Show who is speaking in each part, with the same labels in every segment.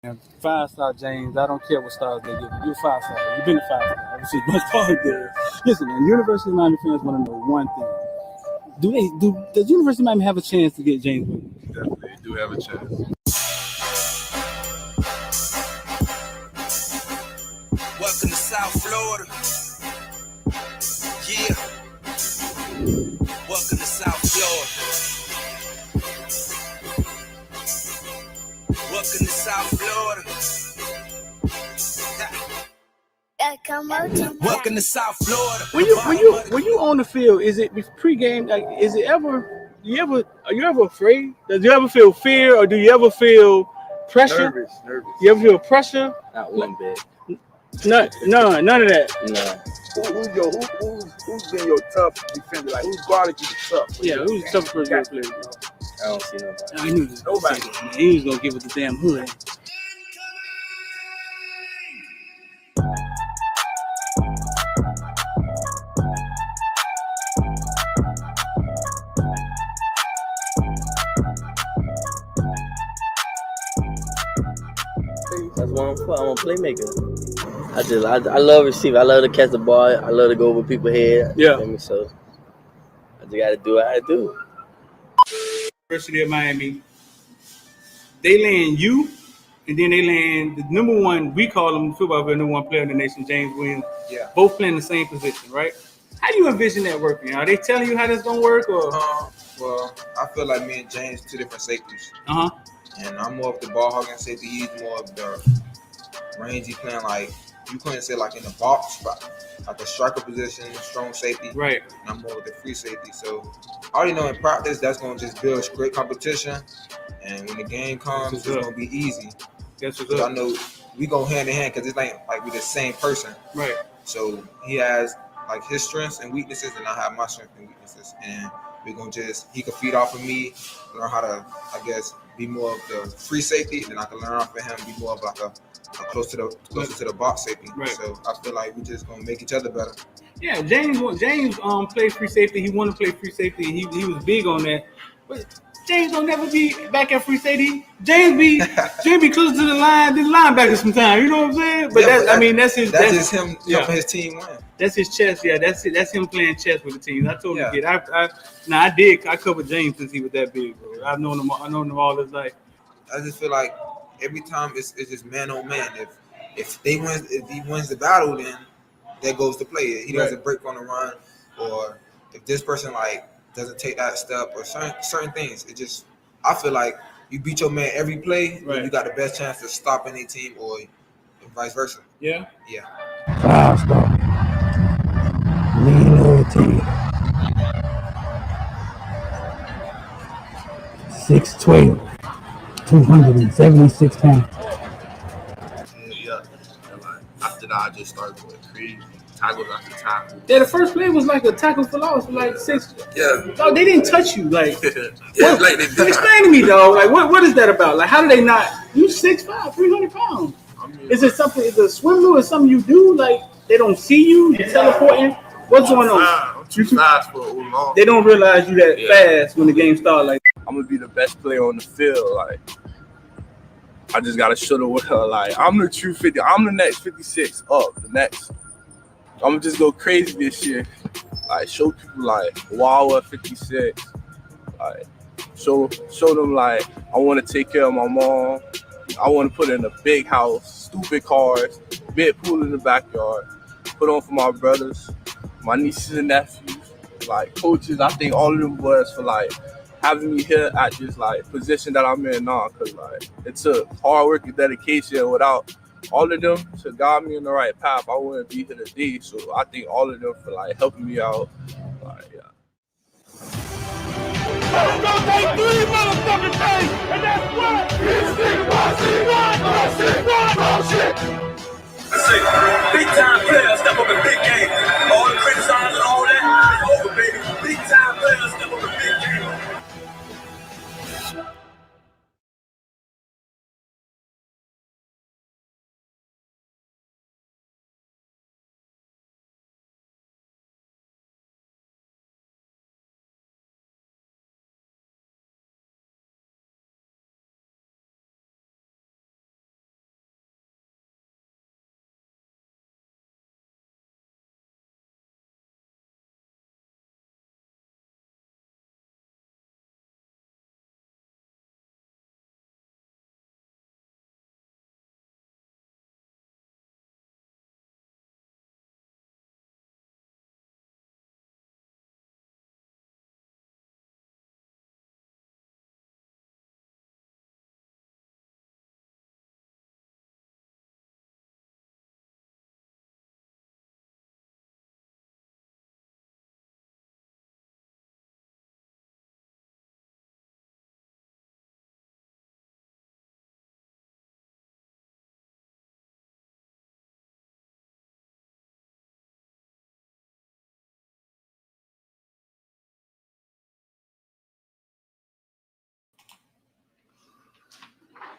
Speaker 1: And 5-star James, I don't care what stars they give you. You're 5-star. You've been a 5-star ever since much part there. Listen, man, University of Miami fans want to know one thing. Does University of Miami have a chance to get James Williams?
Speaker 2: Definitely do have a chance.
Speaker 3: Welcome to South Florida. Yeah. Welcome to South Florida. Welcome to South Florida. Welcome to South Florida.
Speaker 1: When you on the field, is it pregame? Like, is it ever? Are you ever afraid? Does you ever feel fear, or do you ever feel pressure?
Speaker 2: Nervous.
Speaker 1: You ever feel pressure?
Speaker 4: Not one bit.
Speaker 1: None of that.
Speaker 4: No.
Speaker 2: Who's been your tough defender? Like, who's guarded you the tough?
Speaker 1: Yeah, who's the toughest person you played?
Speaker 4: I don't see nobody.
Speaker 1: I knew this.
Speaker 2: Nobody.
Speaker 1: Man. He was gonna give it the damn hood.
Speaker 4: That's what I'm for. I'm a playmaker. I love receiving. I love to catch the ball. I love to go over people's head.
Speaker 1: Yeah.
Speaker 4: You know, so I just gotta do what I do.
Speaker 1: University of Miami, they land you, and then they land the number one. We call him football player, number one player in the nation, James Williams.
Speaker 2: Yeah.
Speaker 1: Both playing the same position, right? How do you envision that working? Are they telling you how that's gonna work, or?
Speaker 2: Well, I feel like me and James two different safeties,
Speaker 1: Uh huh.
Speaker 2: and I'm more of the ball hogging safety. He's more of the rangy playing, like you couldn't say like in the box spot, like a striker position, strong safety.
Speaker 1: Right.
Speaker 2: And I'm more of the free safety. So I already know in practice that's gonna just build great competition, and when the game comes, it's gonna be easy.
Speaker 1: That's what's
Speaker 2: Because I
Speaker 1: up.
Speaker 2: know we go hand in hand because it's like we're the same person.
Speaker 1: Right.
Speaker 2: So he has like his strengths and weaknesses, and I have my strengths and weaknesses, and we're gonna he can feed off of me, learn how to, I guess, be more of the free safety, and I can learn off of him, be more of like a closer to the box safety.
Speaker 1: Right.
Speaker 2: So I feel like we just gonna make each other better.
Speaker 1: Yeah, James played free safety. He wanted to play free safety. He was big on that. But James don't never be back at free safety. James be closer to the line than linebacker sometimes. You know what I'm saying? But
Speaker 2: Yeah,
Speaker 1: that's
Speaker 2: just him
Speaker 1: yeah.
Speaker 2: helping his team win.
Speaker 1: That's his chess. Yeah, that's it. That's him playing chess with the team. I totally
Speaker 2: Yeah.
Speaker 1: get it. I covered James since he was that big, bro. I've known him all his life.
Speaker 2: I just feel like every time it's just man on man. If he wins the battle, then that goes to play. He doesn't break on the run, or if this person like doesn't take that step, or certain things. It just, I feel like you beat your man every play,
Speaker 1: Right.
Speaker 2: you got the best chance to stop any team, or vice versa.
Speaker 1: Yeah.
Speaker 2: Yeah.
Speaker 5: 5-star. Lean loyalty. 6'12", 276 pounds.
Speaker 6: Yeah. And like after that, I just started going crazy. Tackles after tackle.
Speaker 1: Yeah, the first play was like a tackle for loss for like 6.
Speaker 6: Yeah.
Speaker 1: No, they didn't touch you. Like,
Speaker 6: Yeah, like they did.
Speaker 1: explain to me, though. Like, what is that about? Like, how do they not? You 6'5", 300 pounds.
Speaker 6: I mean,
Speaker 1: Is it something? Is it a swim move or something you do? Like, they don't see you? You're teleporting? What's going on?
Speaker 6: I'm too fast for long.
Speaker 1: They don't realize you that fast when the game starts. Like,
Speaker 7: I'm gonna be the best player on the field. Like, I just gotta show the world. Like, I'm the true 50. I'm the next 56 up. The next. I'm gonna just go crazy this year. Like, show people like, wow, at 56. Like, show them like I want to take care of my mom. I want to put in a big house, stupid cars, big pool in the backyard. Put on for my brothers, my nieces and nephews, like coaches. I think all of them boys for like having me here at this like position that I'm in now, cause like it took hard work and dedication. Without all of them to guide me in the right path, I wouldn't be here today. So I think all of them for like helping me out. Like, yeah.
Speaker 8: It's gonna take 3 motherfucking days, and that's what?
Speaker 3: Big time players step up in big games. All the criticizing and all that, it's over, baby. Big time players step up in big games.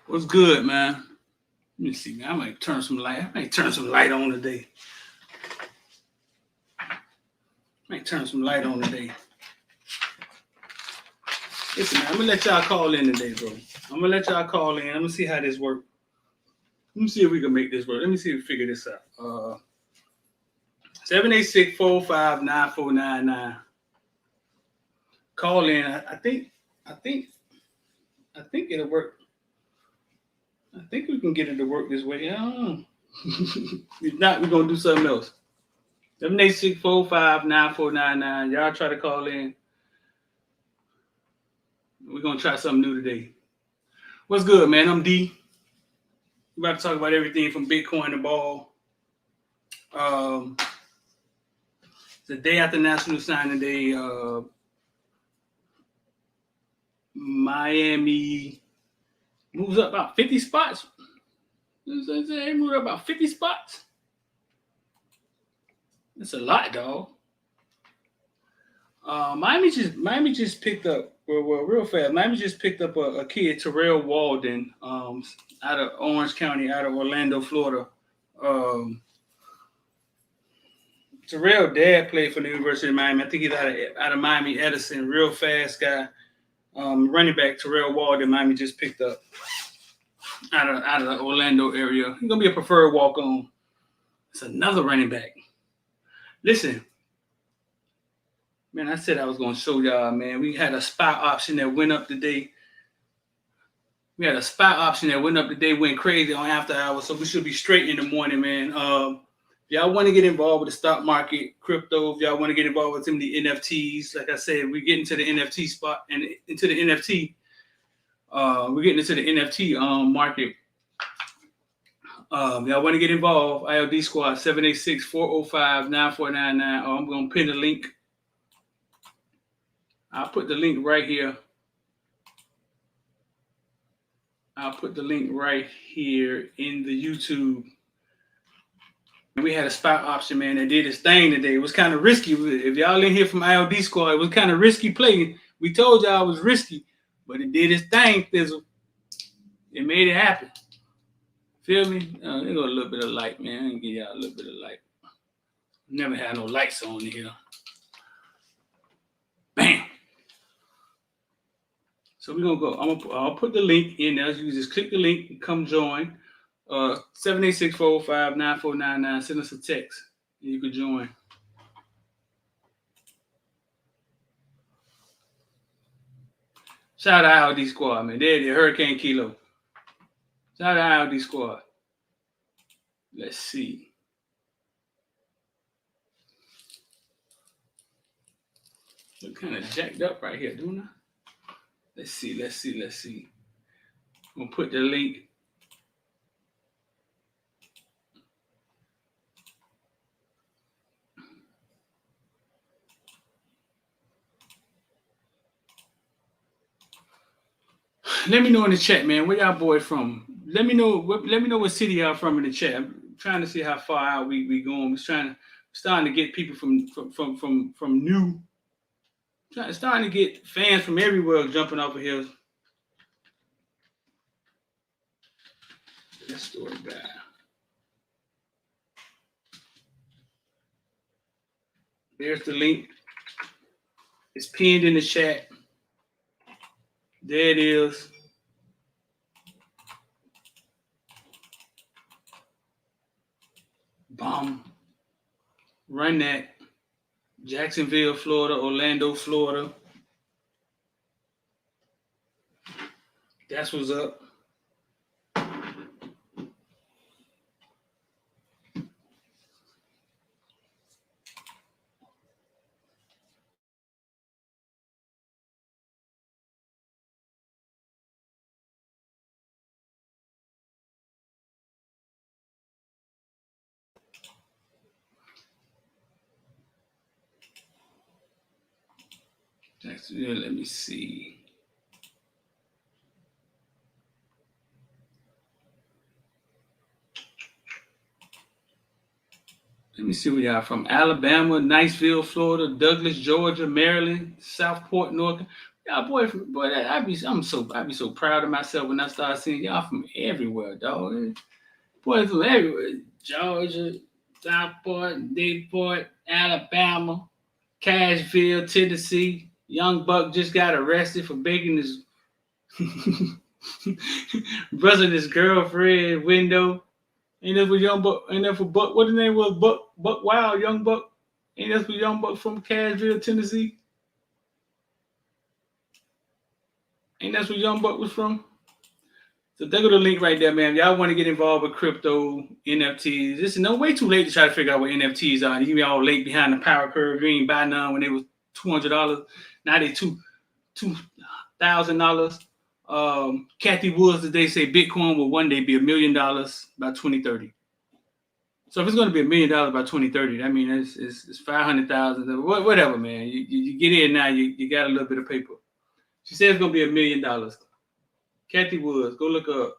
Speaker 1: What's good, man? Let me see, man. I might turn some light. I might turn some light on today. Listen, man, I'm gonna let y'all call in today, bro. I'm gonna let y'all call in. I'm gonna see how this works. Let me see if we can make this work. Let me see if we figure this out. 786-405-9499. Call in. I think it'll work. I think we can get it to work this way. I don't know. If not, we're gonna do something else. 786-405-9499. Y'all try to call in. We're gonna try something new today. What's good, man? I'm D. We're about to talk about everything from Bitcoin to ball. The day after National Signing Day, Miami moves up about 50 spots. They moved up about 50 spots. That's a lot, dog. Miami just picked up real fast. Miami just picked up a kid, Terrell Walden, out of Orange County, out of Orlando, Florida. Terrell dad played for the University of Miami. I think he's out of Miami Edison. Real fast guy. Running back Terrell Walden, Miami just picked up out of the Orlando area. He's gonna be a preferred walk-on. It's another running back. Listen, man, I said I was gonna show y'all, man. We had a spy option that went up today. Went crazy on after hours, so we should be straight in the morning, man. If y'all want to get involved with the stock market, crypto, if y'all want to get involved with some of the NFTs, like I said, we're getting to the NFT spot and into the NFT. We're getting into the NFT market. Y'all want to get involved, ILD Squad, 786-405-9499. I'm going to pin the link. I'll put the link right here. In the YouTube. And we had a spot option, man, that did its thing today. It was kind of risky. If y'all in here from ILD Squad, it was kind of risky play. We told y'all it was risky, but it did its thing, Thizzle. It made it happen. Feel me? There go a little bit of light, man. I'm going to give y'all a little bit of light. Never had no lights on here. Bam. So we're going to go. I'll put the link in there. You just click the link and come join. 786-405-9499. Send us a text and you can join. Shout out ILD Squad, man. There it is, Hurricane Kilo. Shout out ILD Squad. Let's see. Look kind of jacked up right here, don't I? Let's see. I'm going to put the link. Let me know in the chat, man. Where y'all boys from? Let me know what city y'all from in the chat. I'm trying to see how far out we going. We're starting to get people from new. Starting to get fans from everywhere jumping off of here. Let's story back. There's the link. It's pinned in the chat. There it is. Bomb. Run that. Jacksonville, Florida, Orlando, Florida. That's what's up. Jacksonville, let me see. Let me see where y'all from. Alabama, Niceville, Florida, Douglas, Georgia, Maryland, Southport, North. Y'all boy, I'd be so proud of myself when I start seeing y'all from everywhere, dog. Boys from everywhere. Georgia, Southport, Detroit, Alabama, Cashville, Tennessee. Young Buck just got arrested for baking his brother and his girlfriend window. Ain't that for Young Buck? Ain't that for Buck? What the name was? Buck Wild, Young Buck. Ain't that for Young Buck from Cashville, Tennessee? Ain't that where Young Buck was from? So there go the link right there, man. Y'all want to get involved with crypto, NFTs. This is no way too late to try to figure out what NFTs are. You be all late behind the power curve. You ain't buy none when they was $200. Now they $2,000. Kathy Woods today say Bitcoin will one day be $1 million by 2030. So if it's going to be $1 million by 2030, that means it's 500,000. Whatever, man. You get in now. You got a little bit of paper. She said it's going to be $1 million. Kathy Woods, go look up.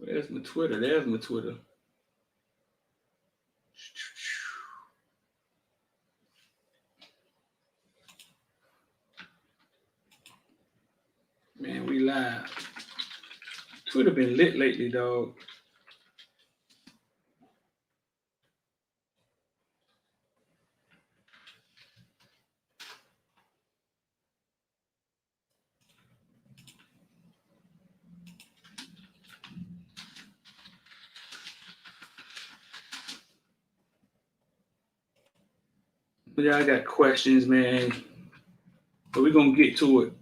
Speaker 1: There's my Twitter. Man, we live. Twitter been lit lately, dog. Y'all got questions, man. But we're going to get to it.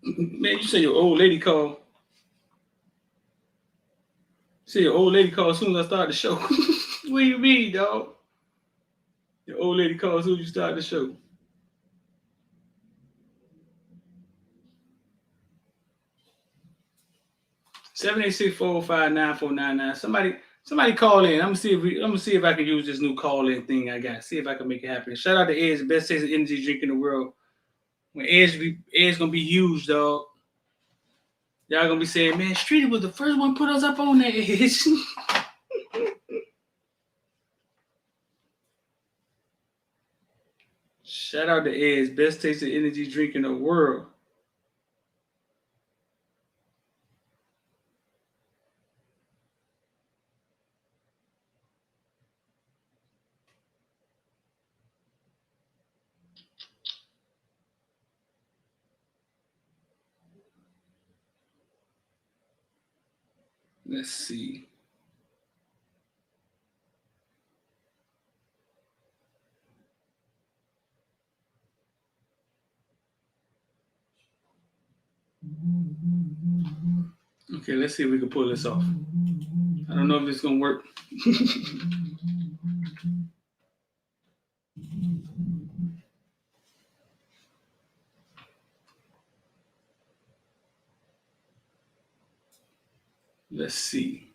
Speaker 1: Man, you say your old lady called. Say your old lady called as soon as I start the show. What do you mean, dog? Your old lady called as soon as you start the show. Seven 786-405-9499. Somebody call in. I'm gonna see if I can use this new call in thing I got. See if I can make it happen. Shout out to Edge, the best tasting energy drink in the world. When Edge gonna be huge, dog. Y'all gonna be saying, man, Streety was the first one put us up on that Edge. Shout out to Edge, best tasting energy drink in the world. Let's see. Okay, let's see if we can pull this off. I don't know if it's gonna work. Let's see.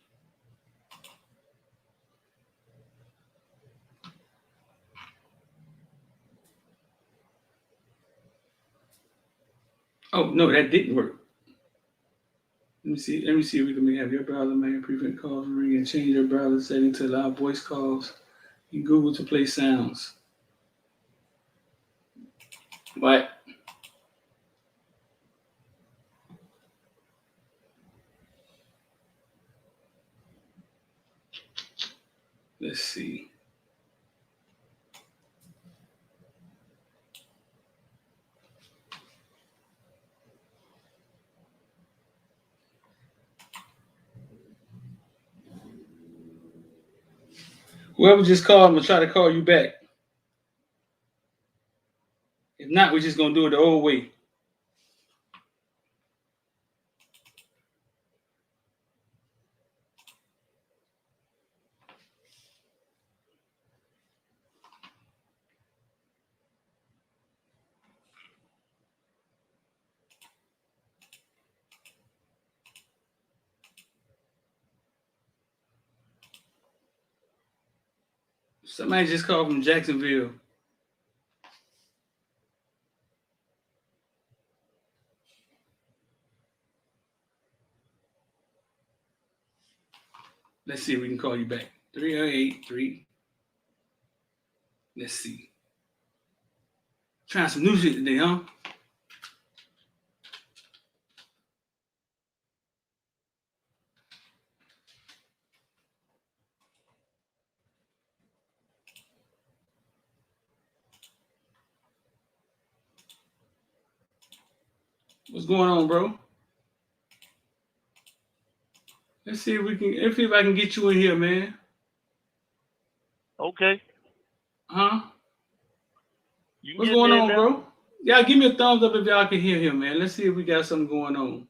Speaker 1: Oh no, that didn't work. Let me see if we can have your browser man prevent calls from ringing. Change your browser setting to allow voice calls in Google to play sounds. What? Let's see. Whoever just called, I'm gonna try to call you back. If not, we're just gonna do it the old way. Somebody just called from Jacksonville. Let's see if we can call you back. 383. Let's see. Trying some new shit today, huh? What's going on, bro? Let's see if we can. Let's see if I can get you in here, man.
Speaker 9: Okay.
Speaker 1: Huh?
Speaker 9: You can
Speaker 1: What's
Speaker 9: get
Speaker 1: going
Speaker 9: me in
Speaker 1: on,
Speaker 9: there.
Speaker 1: bro? Y'all give me a thumbs up if y'all can hear him, man. Let's see if we got something going on.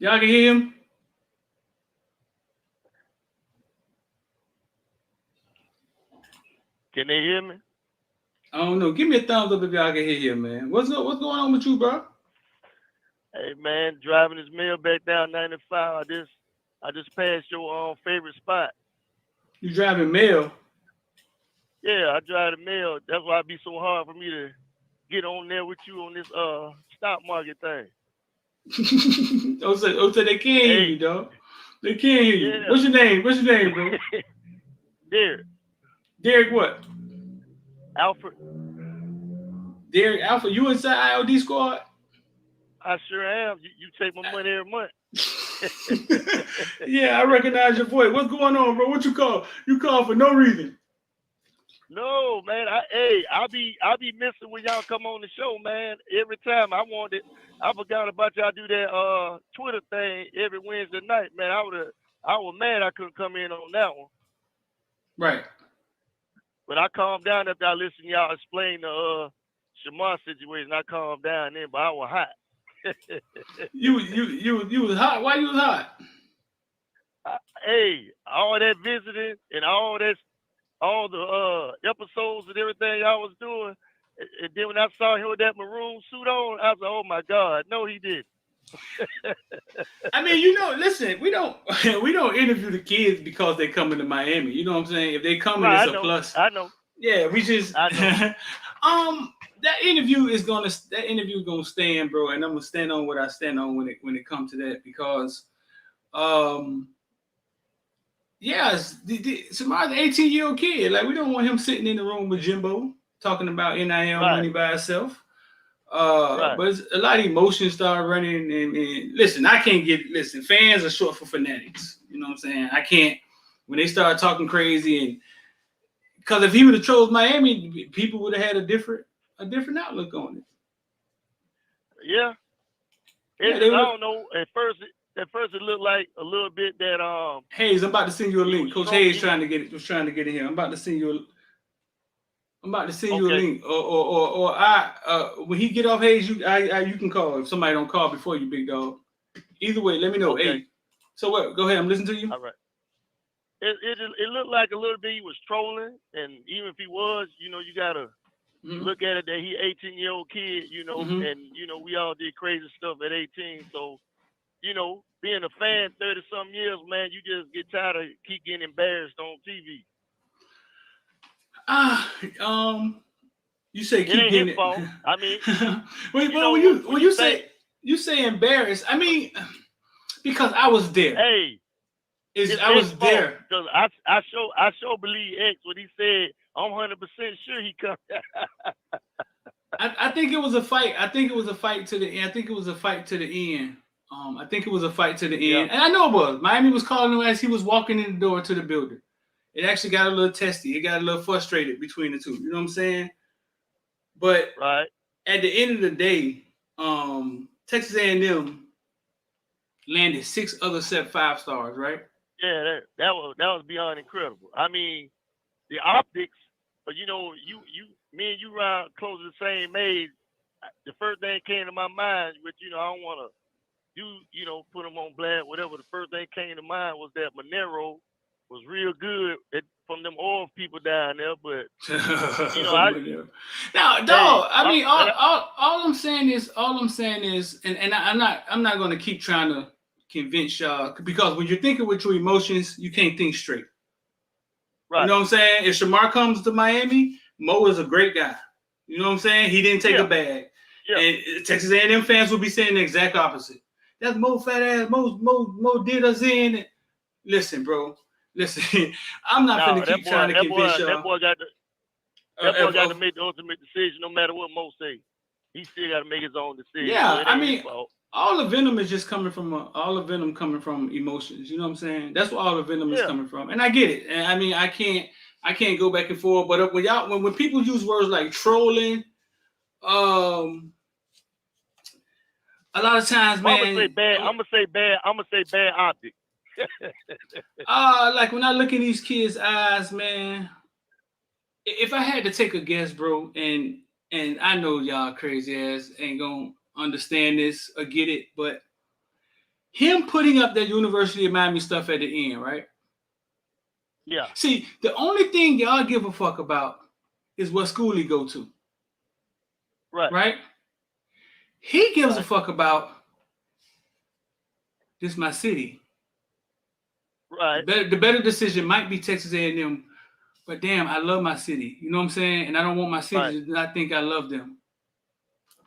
Speaker 1: Y'all can hear him?
Speaker 9: Can they hear me?
Speaker 1: I don't know. Give me a thumbs up if y'all can hear him, man. What's going on with you, bro?
Speaker 9: Hey man, driving this mail back down 95. I just passed your favorite spot.
Speaker 1: You driving mail?
Speaker 9: Yeah, I drive the mail. That's why it be so hard for me to get on there with you on this stock market thing.
Speaker 1: so they can't hear you, dog. They can't hear you.
Speaker 9: Yeah.
Speaker 1: What's your name? What's your name, bro?
Speaker 9: Derek.
Speaker 1: Derek what?
Speaker 9: Alfred.
Speaker 1: Derek Alpha. You inside IOD squad?
Speaker 9: I sure am. You take my money every month.
Speaker 1: Yeah, I recognize your voice. What's going on, bro? What you call? You call for no reason.
Speaker 9: No, man. I be missing when y'all come on the show, man. Every time I forgot about y'all do that Twitter thing every Wednesday night, man. I was mad I couldn't come in on that one.
Speaker 1: Right.
Speaker 9: But I calmed down after I listened to y'all explain the shamar situation. I calmed down then, but I was hot.
Speaker 1: You was hot. Why you was hot?
Speaker 9: Hey, all that visiting and all the episodes and everything y'all was doing, and then when I saw him with that maroon suit on, I was like, oh my God, no, he didn't.
Speaker 1: I mean, listen, we don't interview the kids because they come into Miami. You know what I'm saying? If they come in, it's a plus.
Speaker 9: I know.
Speaker 1: Yeah, we just
Speaker 9: I know.
Speaker 1: that interview is gonna stand, bro, and I'm gonna stand on what I stand on when it comes to that because Samar's an 18-year-old kid. Like, we don't want him sitting in the room with Jimbo talking about NIL money by himself. But a lot of emotions start running, and listen, fans are short for fanatics. You know what I'm saying? I can't, when they start talking crazy, and because if he would have chose Miami, people would have had a different outlook on it.
Speaker 9: Yeah. I don't know. At first it looked like a little bit that
Speaker 1: Hayes, I'm about to send you a link. Coach Hayes was trying to get in here. I'm about to send you a link. Or when he get off Hayes, you can call if somebody don't call before you, big dog. Either way, let me know.
Speaker 9: Okay.
Speaker 1: Hey, so what? Go ahead. I'm listening to you.
Speaker 9: All right. It looked like a little bit he was trolling, and even if he was, you gotta look at it that he 18-year-old kid, and we all did crazy stuff at 18. So, being a fan 30-some years, man, you just get tired of keep getting embarrassed on TV.
Speaker 1: You say keep
Speaker 9: it
Speaker 1: getting
Speaker 9: his fault. I mean,
Speaker 1: when you say embarrassed, I mean, because I was there.
Speaker 9: Hey,
Speaker 1: I was there.
Speaker 9: Because I sure believe X when he said I'm 100% sure he come.
Speaker 1: I think it was a fight. I think it was a fight to the end. I think it was a fight to the end. And I know it was. Miami was calling him as he was walking in the door to the building. It actually got a little testy. It got a little frustrated between the two. You know what I'm saying? But at the end of the day, Texas A&M landed 6 other set 5 stars, right?
Speaker 9: Yeah, that was beyond incredible. I mean, the optics. But me and you around close to the same age. The first thing came to my mind, which I don't want to do, put them on blast, whatever. The first thing came to mind was that Monero was real good from them oil people down there, but
Speaker 1: now, dog. I mean, all I'm saying is, and I'm not going to keep trying to convince y'all, because when you're thinking with your emotions, you can't think straight. Right. You know what I'm saying? If Shamar comes to Miami, Mo is a great guy. You know what I'm saying? He didn't take a bag. Yeah. And Texas A&M fans will be saying the exact opposite. That's Mo fat ass. Mo did us in. Listen, bro. Listen, I'm not finna keep trying to convince y'all.
Speaker 9: That boy got to make the ultimate decision, no matter what Mo say. He still got to make his own decision.
Speaker 1: Yeah,
Speaker 9: so
Speaker 1: I mean, all the venom is just coming from emotions. You know what I'm saying? That's where all the venom is coming from, and I get it. And I mean, I can't go back and forth. But when people use words like trolling, a lot of times, man,
Speaker 9: I'm gonna say bad optics.
Speaker 1: Like when I look in these kids' eyes, man, if I had to take a guess, bro, and I know y'all crazy ass ain't gonna understand this or get it, but him putting up that University of Miami stuff at the end, right?
Speaker 9: Yeah.
Speaker 1: See, the only thing y'all give a fuck about is what school he go to.
Speaker 9: Right.
Speaker 1: Right? He gives a fuck about this my city.
Speaker 9: Right.
Speaker 1: The better decision might be Texas A&M, but damn, I love my city. You know what I'm saying? And I don't want my city to not think I love them.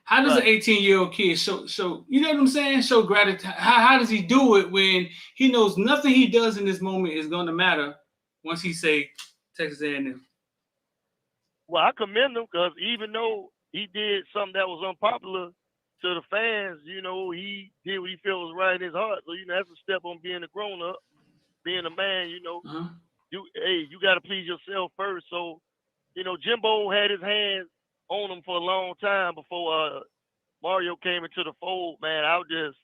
Speaker 1: How does an 18-year-old kid show, you know what I'm saying? Show gratitude. How does he do it when he knows nothing he does in this moment is going to matter once he say Texas A&M?
Speaker 9: Well, I commend him because even though he did something that was unpopular to the fans, you know, he did what he felt was right in his heart. So, you know, that's a step on being a grown-up, being a man, you know. You got to please yourself first. So, you know, Jimbo had his hands on him for a long time before Mario came into the fold, man. I was just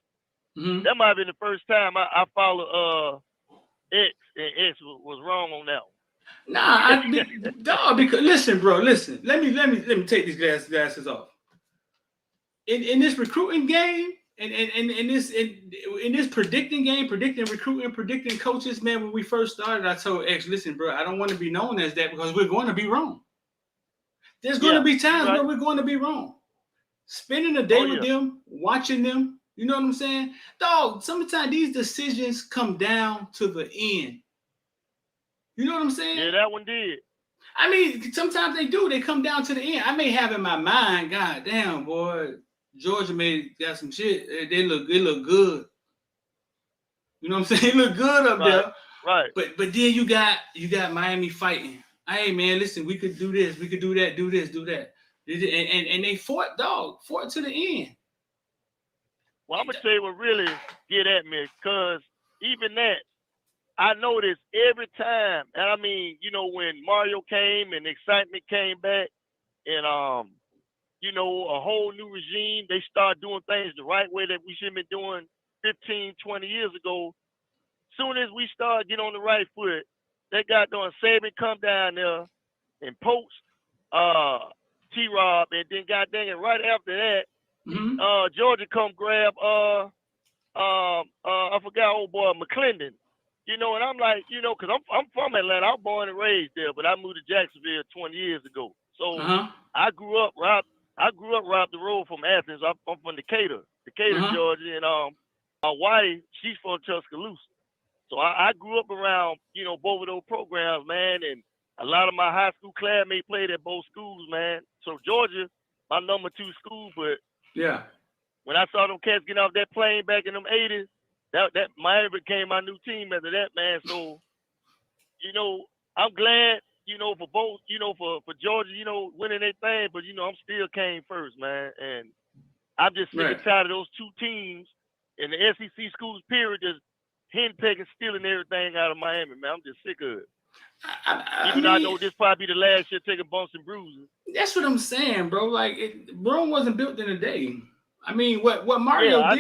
Speaker 9: that might have been the first time I followed X, and X was wrong on that one.
Speaker 1: Dog, because listen, bro, listen. Let me take these glasses off. In this recruiting game, and in this predicting game, predicting recruiting, predicting coaches, man, when we first started, I told X, listen, bro, I don't want to be known as that because we're going to be wrong. There's going to be times where we're going to be wrong. Spending a day with them, watching them, you know what I'm saying? Dog, sometimes these decisions come down to the end. You know what I'm saying?
Speaker 9: Yeah, that one did.
Speaker 1: I mean, sometimes they do. They come down to the end. I may have in my mind, God damn, boy, Georgia got some shit. They look good. You know what I'm saying? They look good up there.
Speaker 9: Right.
Speaker 1: But then you got Miami fighting. Hey man, listen, we could do this, we could do that, do this, do that. And they fought to the end.
Speaker 9: Well, I'm gonna tell you what really get at me, because even that, I noticed every time, and I mean, you know, when Mario came and excitement came back, and you know, a whole new regime, they start doing things the right way that we should have been doing 15, 20 years ago. Soon as we start getting on the right foot, they got doing Saban come down there and poach T-Rob, and then god dang it, right after that, Georgia come grab I forgot old boy McClendon. You know, and I'm like, you know, because I'm from Atlanta. I was born and raised there, but I moved to Jacksonville 20 years ago. So I grew up right the road from Athens. I'm from Decatur, Georgia, and my wife, she's from Tuscaloosa. So I grew up around, you know, both of those programs, man, and a lot of my high school classmates played at both schools, man. So Georgia, my number 2 school, but when I saw them cats getting off that plane back in them 80s, that Miami became my new team after that, man. So, you know, I'm glad, you know, for both, you know, for Georgia, you know, winning their thing, but, you know, I'm still came first, man. And I'm just sick and tired of those two teams in the SEC schools, period, just henpecking, stealing everything out of Miami, man. I'm just sick of it. Even though I know this probably be the last year taking bumps and bruises.
Speaker 1: That's what I'm saying, bro. Like, Rome wasn't built in a day. I mean, what Mario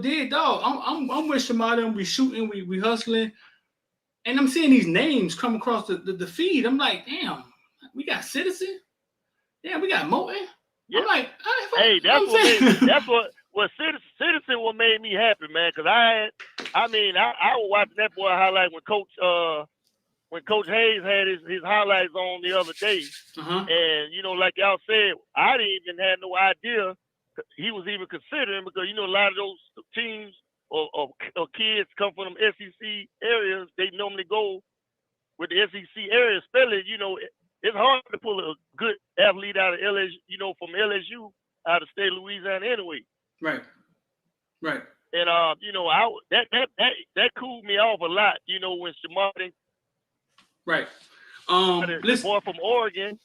Speaker 1: did, dog. I'm with Shamar, and we shooting, we hustling, and I'm seeing these names come across the feed. I'm like, damn, we got Citizen. Damn, we got Moten. I'm like,
Speaker 9: hey, that's what Citizen what made me happy, man. Because I was watching that boy highlight when Coach Hayes had his highlights on the other day, and you know, like y'all said, I didn't even have no idea he was even considering, because you know a lot of those teams or kids come from them SEC areas. They normally go with the SEC area, especially, you know, it's hard to pull a good athlete out of LSU, you know, from LSU out of state of Louisiana anyway.
Speaker 1: Right.
Speaker 9: you know, that cooled me off a lot. You know, when Shamar,
Speaker 1: Right.
Speaker 9: the
Speaker 1: Listen.
Speaker 9: boy from Oregon.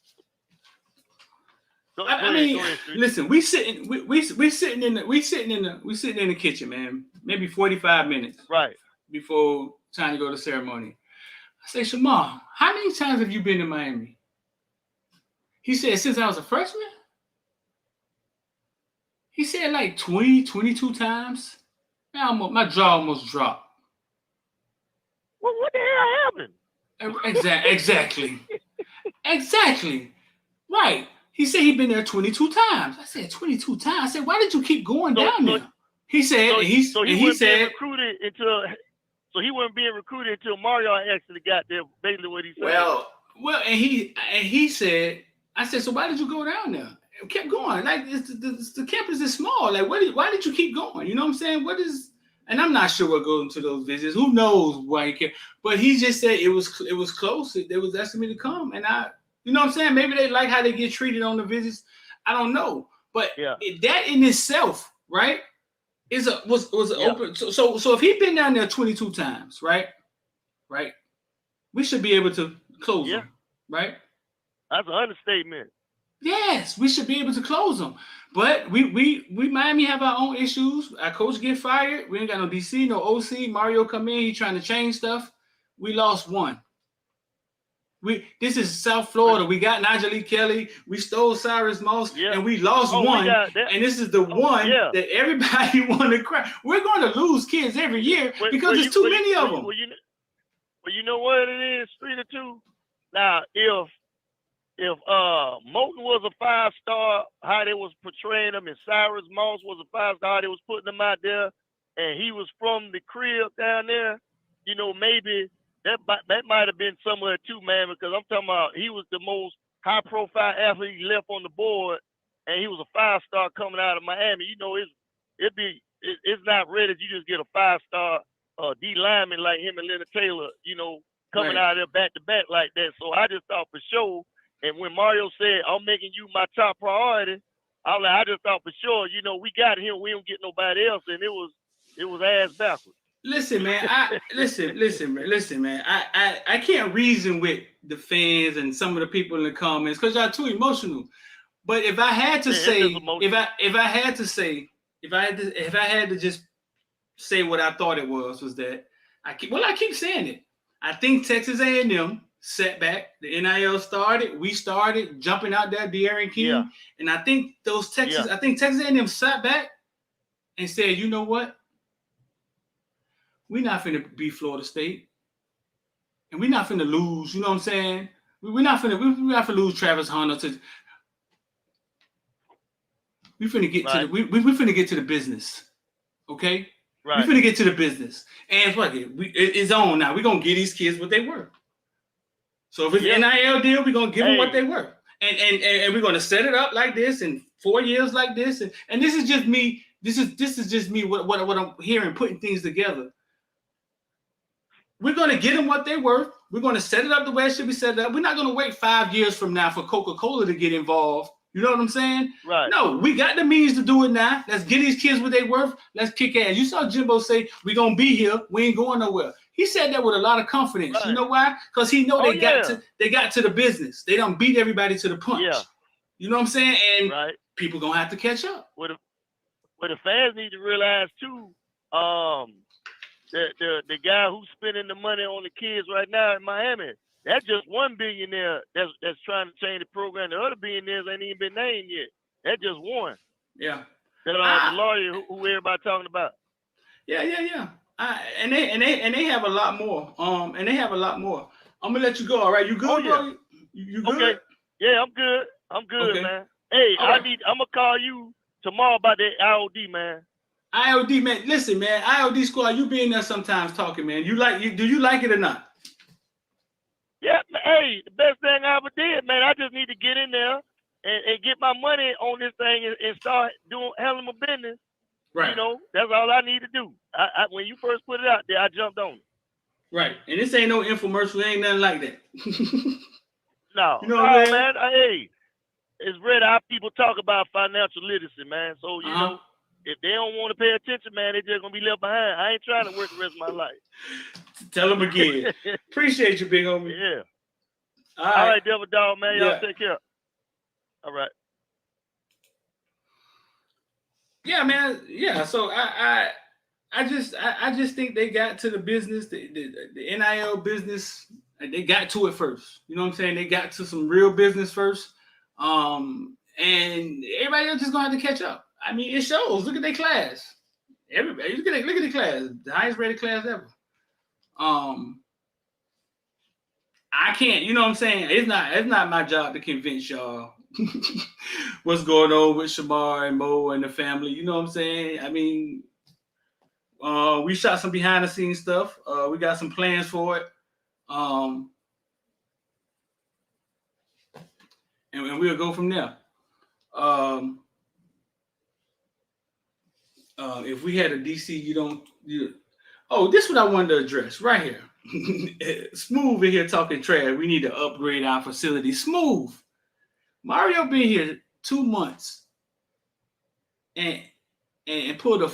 Speaker 9: Go ahead,
Speaker 1: listen. We sitting in the kitchen, man. Maybe 45 minutes.
Speaker 9: Right.
Speaker 1: Before time to go to ceremony. I say, Shamar, how many times have you been to Miami? He said, since I was a freshman. He said like 20, 22 times. Man, my jaw almost dropped.
Speaker 9: Well, what the hell happened?
Speaker 1: Exactly. Exactly. Right. He said he'd been there 22 times. I said 22 times. I said, why did you keep going down there? He said,
Speaker 9: so he wasn't being recruited until. So he wasn't being recruited until Mario actually got there. Basically, what he said.
Speaker 1: Well, and he said, I said, so why did you go down there? It kept going. Like the campus is small. Like, why did you keep going? You know what I'm saying? What is? And I'm not sure what goes into those visits. Who knows why he kept? But he just said it was close. They was asking me to come, and you know what I'm saying? Maybe they like how they get treated on the visits. I don't know, but that in itself, right? Was open. So if he'd been down there 22 times, right, we should be able to close him, right?
Speaker 9: That's an understatement.
Speaker 1: Yes, we should be able to close them, but we Miami have our own issues. Our coach get fired. We ain't got no DC, no OC. Mario come in. He trying to change stuff. We lost one. This is South Florida. We got Najee Kelly. We stole Cyrus Moss, and we lost one. And this is the one that everybody want to cry. We're going to lose kids every year because there's too many of them.
Speaker 9: Well, you know what it is, 3-2. Now, if Moulton was a 5-star, how they was portraying him, and Cyrus Moss was a 5-star, they was putting him out there, and he was from the crib down there, you know, maybe that might have been somewhere too, man, because I'm talking about he was the most high-profile athlete left on the board, and he was a 5-star coming out of Miami. You know, it's not rare that you just get a 5-star D lineman like him and Leonard Taylor, you know, coming out of there back-to-back like that. So I just thought for sure. And when Mario said, I'm making you my top priority, I just thought for sure, you know, we got him. We don't get nobody else. And it was ass backwards.
Speaker 1: Listen, man. Listen, man. I can't reason with the fans and some of the people in the comments because y'all too emotional. But if I had to if I had to just say what I thought it was that I keep saying it. I think Texas A&M setback. The NIL started. We started jumping out there, De'Aaron King, and I think Texas A&M sat back and said, you know what? We're not finna beat Florida State, and we're not finna lose. You know what I'm saying? We're not finna lose Travis Hunter to. We finna get to we finna get to the business, okay? Right. We finna get to the business, and fuck it, it's on now. We're gonna give these kids what they worth. So if it's an NIL deal, we're gonna give them what they worth, and we're gonna set it up like this, and 4 years like this, and this is just me. This is just me. What I'm hearing, putting things together. We're gonna get them what they're worth. We're gonna set it up the way it should be set up. We're not gonna wait 5 years from now for Coca-Cola to get involved. You know what I'm saying? Right. No, we got the means to do it now. Let's get these kids what they worth. Let's kick ass. You saw Jimbo say, we're going to be here. We ain't going nowhere. He said that with a lot of confidence. Right. You know why? Because he know they got to the business. They don't beat everybody to the punch. Yeah. You know what I'm saying? And people going to have to catch up.
Speaker 9: What the fans need to realize, too, the guy who's spending the money on the kids right now in Miami, that's just one billionaire that's trying to change the program. The other billionaires ain't even been named yet. That's just one.
Speaker 1: Yeah.
Speaker 9: The lawyer who everybody talking about.
Speaker 1: Yeah. And they have a lot more. I'm gonna let you go. All right, you good, bro? You good?
Speaker 9: Okay. Yeah, I'm good, okay. Man. Hey, I'm gonna call you tomorrow about that IOD, man.
Speaker 1: IOD, man. Listen, man. IOD squad, you be in there sometimes talking, man. Do you like it or not?
Speaker 9: Yeah, hey, the best thing I ever did, man. I just need to get in there and get my money on this thing and start handling my business. Right. You know, that's all I need to do. When you first put it out there, I jumped on it.
Speaker 1: Right. And this ain't no infomercial. Ain't nothing like that.
Speaker 9: No. You know what I mean? Man. Hey, it's rare how people talk about financial literacy, man. So, you know, if they don't want to pay attention, man, they're just gonna be left behind. I ain't trying to work the rest of my life.
Speaker 1: Tell them again. Appreciate you, big homie.
Speaker 9: Yeah.
Speaker 1: All
Speaker 9: All
Speaker 1: right,
Speaker 9: right, Devil Dog, man. Y'all
Speaker 1: Yeah.
Speaker 9: take care. All right.
Speaker 1: Yeah, man. Yeah. So I just think they got to the business, the NIL business. They got to it first. You know what I'm saying? They got to some real business first. And everybody else just gonna have to catch up. I mean, it shows. Look at their class. Everybody, look at the class, the highest rated class ever. I can't, you know what I'm saying? It's not my job to convince y'all what's going on with Shamar and Mo and the family. You know what I'm saying? I mean, we shot some behind the scenes stuff. We got some plans for it. And we'll go from there. If we had a DC, this is what I wanted to address right here. Smooth in here talking trash. We need to upgrade our facility. Smooth. Mario been here 2 months and pulled a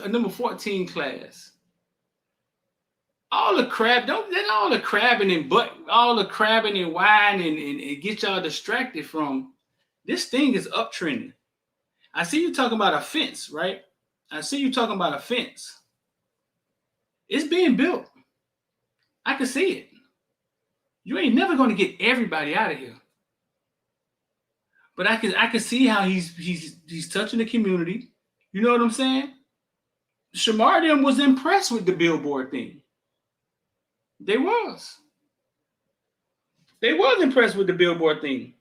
Speaker 1: number 14 class. All the crap, all the crabbing and wine and get y'all distracted from this thing is uptrending. I see you talking about a fence, right? It's being built. I can see it. You ain't never going to get everybody out of here. But I can see how he's touching the community. You know what I'm saying? Shamar them was impressed with the billboard thing. They was impressed with the billboard thing.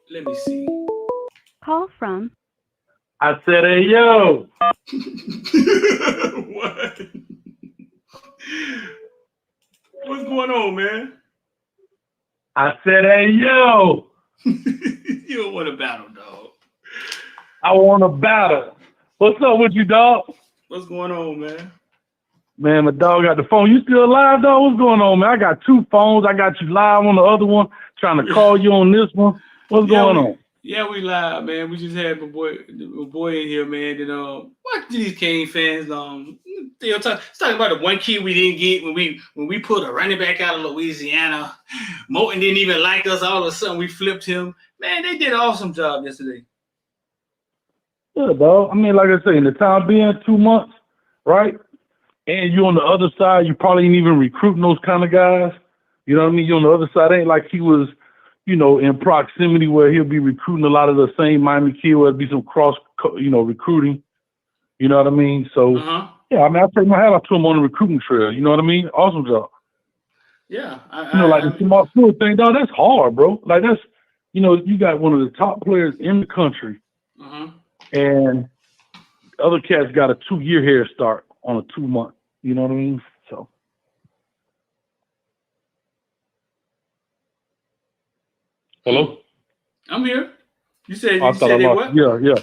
Speaker 1: Let me see.
Speaker 10: Call from.
Speaker 8: I said, hey, yo.
Speaker 1: What? What's going on, man?
Speaker 8: I said, hey, yo.
Speaker 1: You don't want to battle, dog.
Speaker 8: I want to battle. What's up with you, dog?
Speaker 1: What's going on, man?
Speaker 8: Man, my dog got the phone. You still alive, dog? What's going on, man? I got 2 phones. I got you live on the other one, trying to call you on this one. What's going on?
Speaker 1: Yeah, we live, man. We just had my boy in here, man. And what do these Kane fans talking about the one key we didn't get when we put a running back out of Louisiana. Moulton didn't even like us. All of a sudden we flipped him. Man, they did an awesome job yesterday.
Speaker 8: Yeah, dog. I mean, like I say, in the time being 2 months, right? And you on the other side, you probably ain't even recruiting those kind of guys. You know what I mean? You on the other side, ain't like he was, in proximity where he'll be recruiting a lot of the same Miami kids, where it'll be some cross, recruiting. You know what I mean? So, yeah, I mean, I take my hat off to him on the recruiting trail. You know what I mean? Awesome job.
Speaker 1: Yeah.
Speaker 8: The smart school thing, dog, that's hard, bro. Like, that's, you got one of the top players in the country, and the other cats got a 2-year head start on a 2-month. You know what I mean? So. Hello?
Speaker 1: I'm here. You said
Speaker 8: what? Yeah.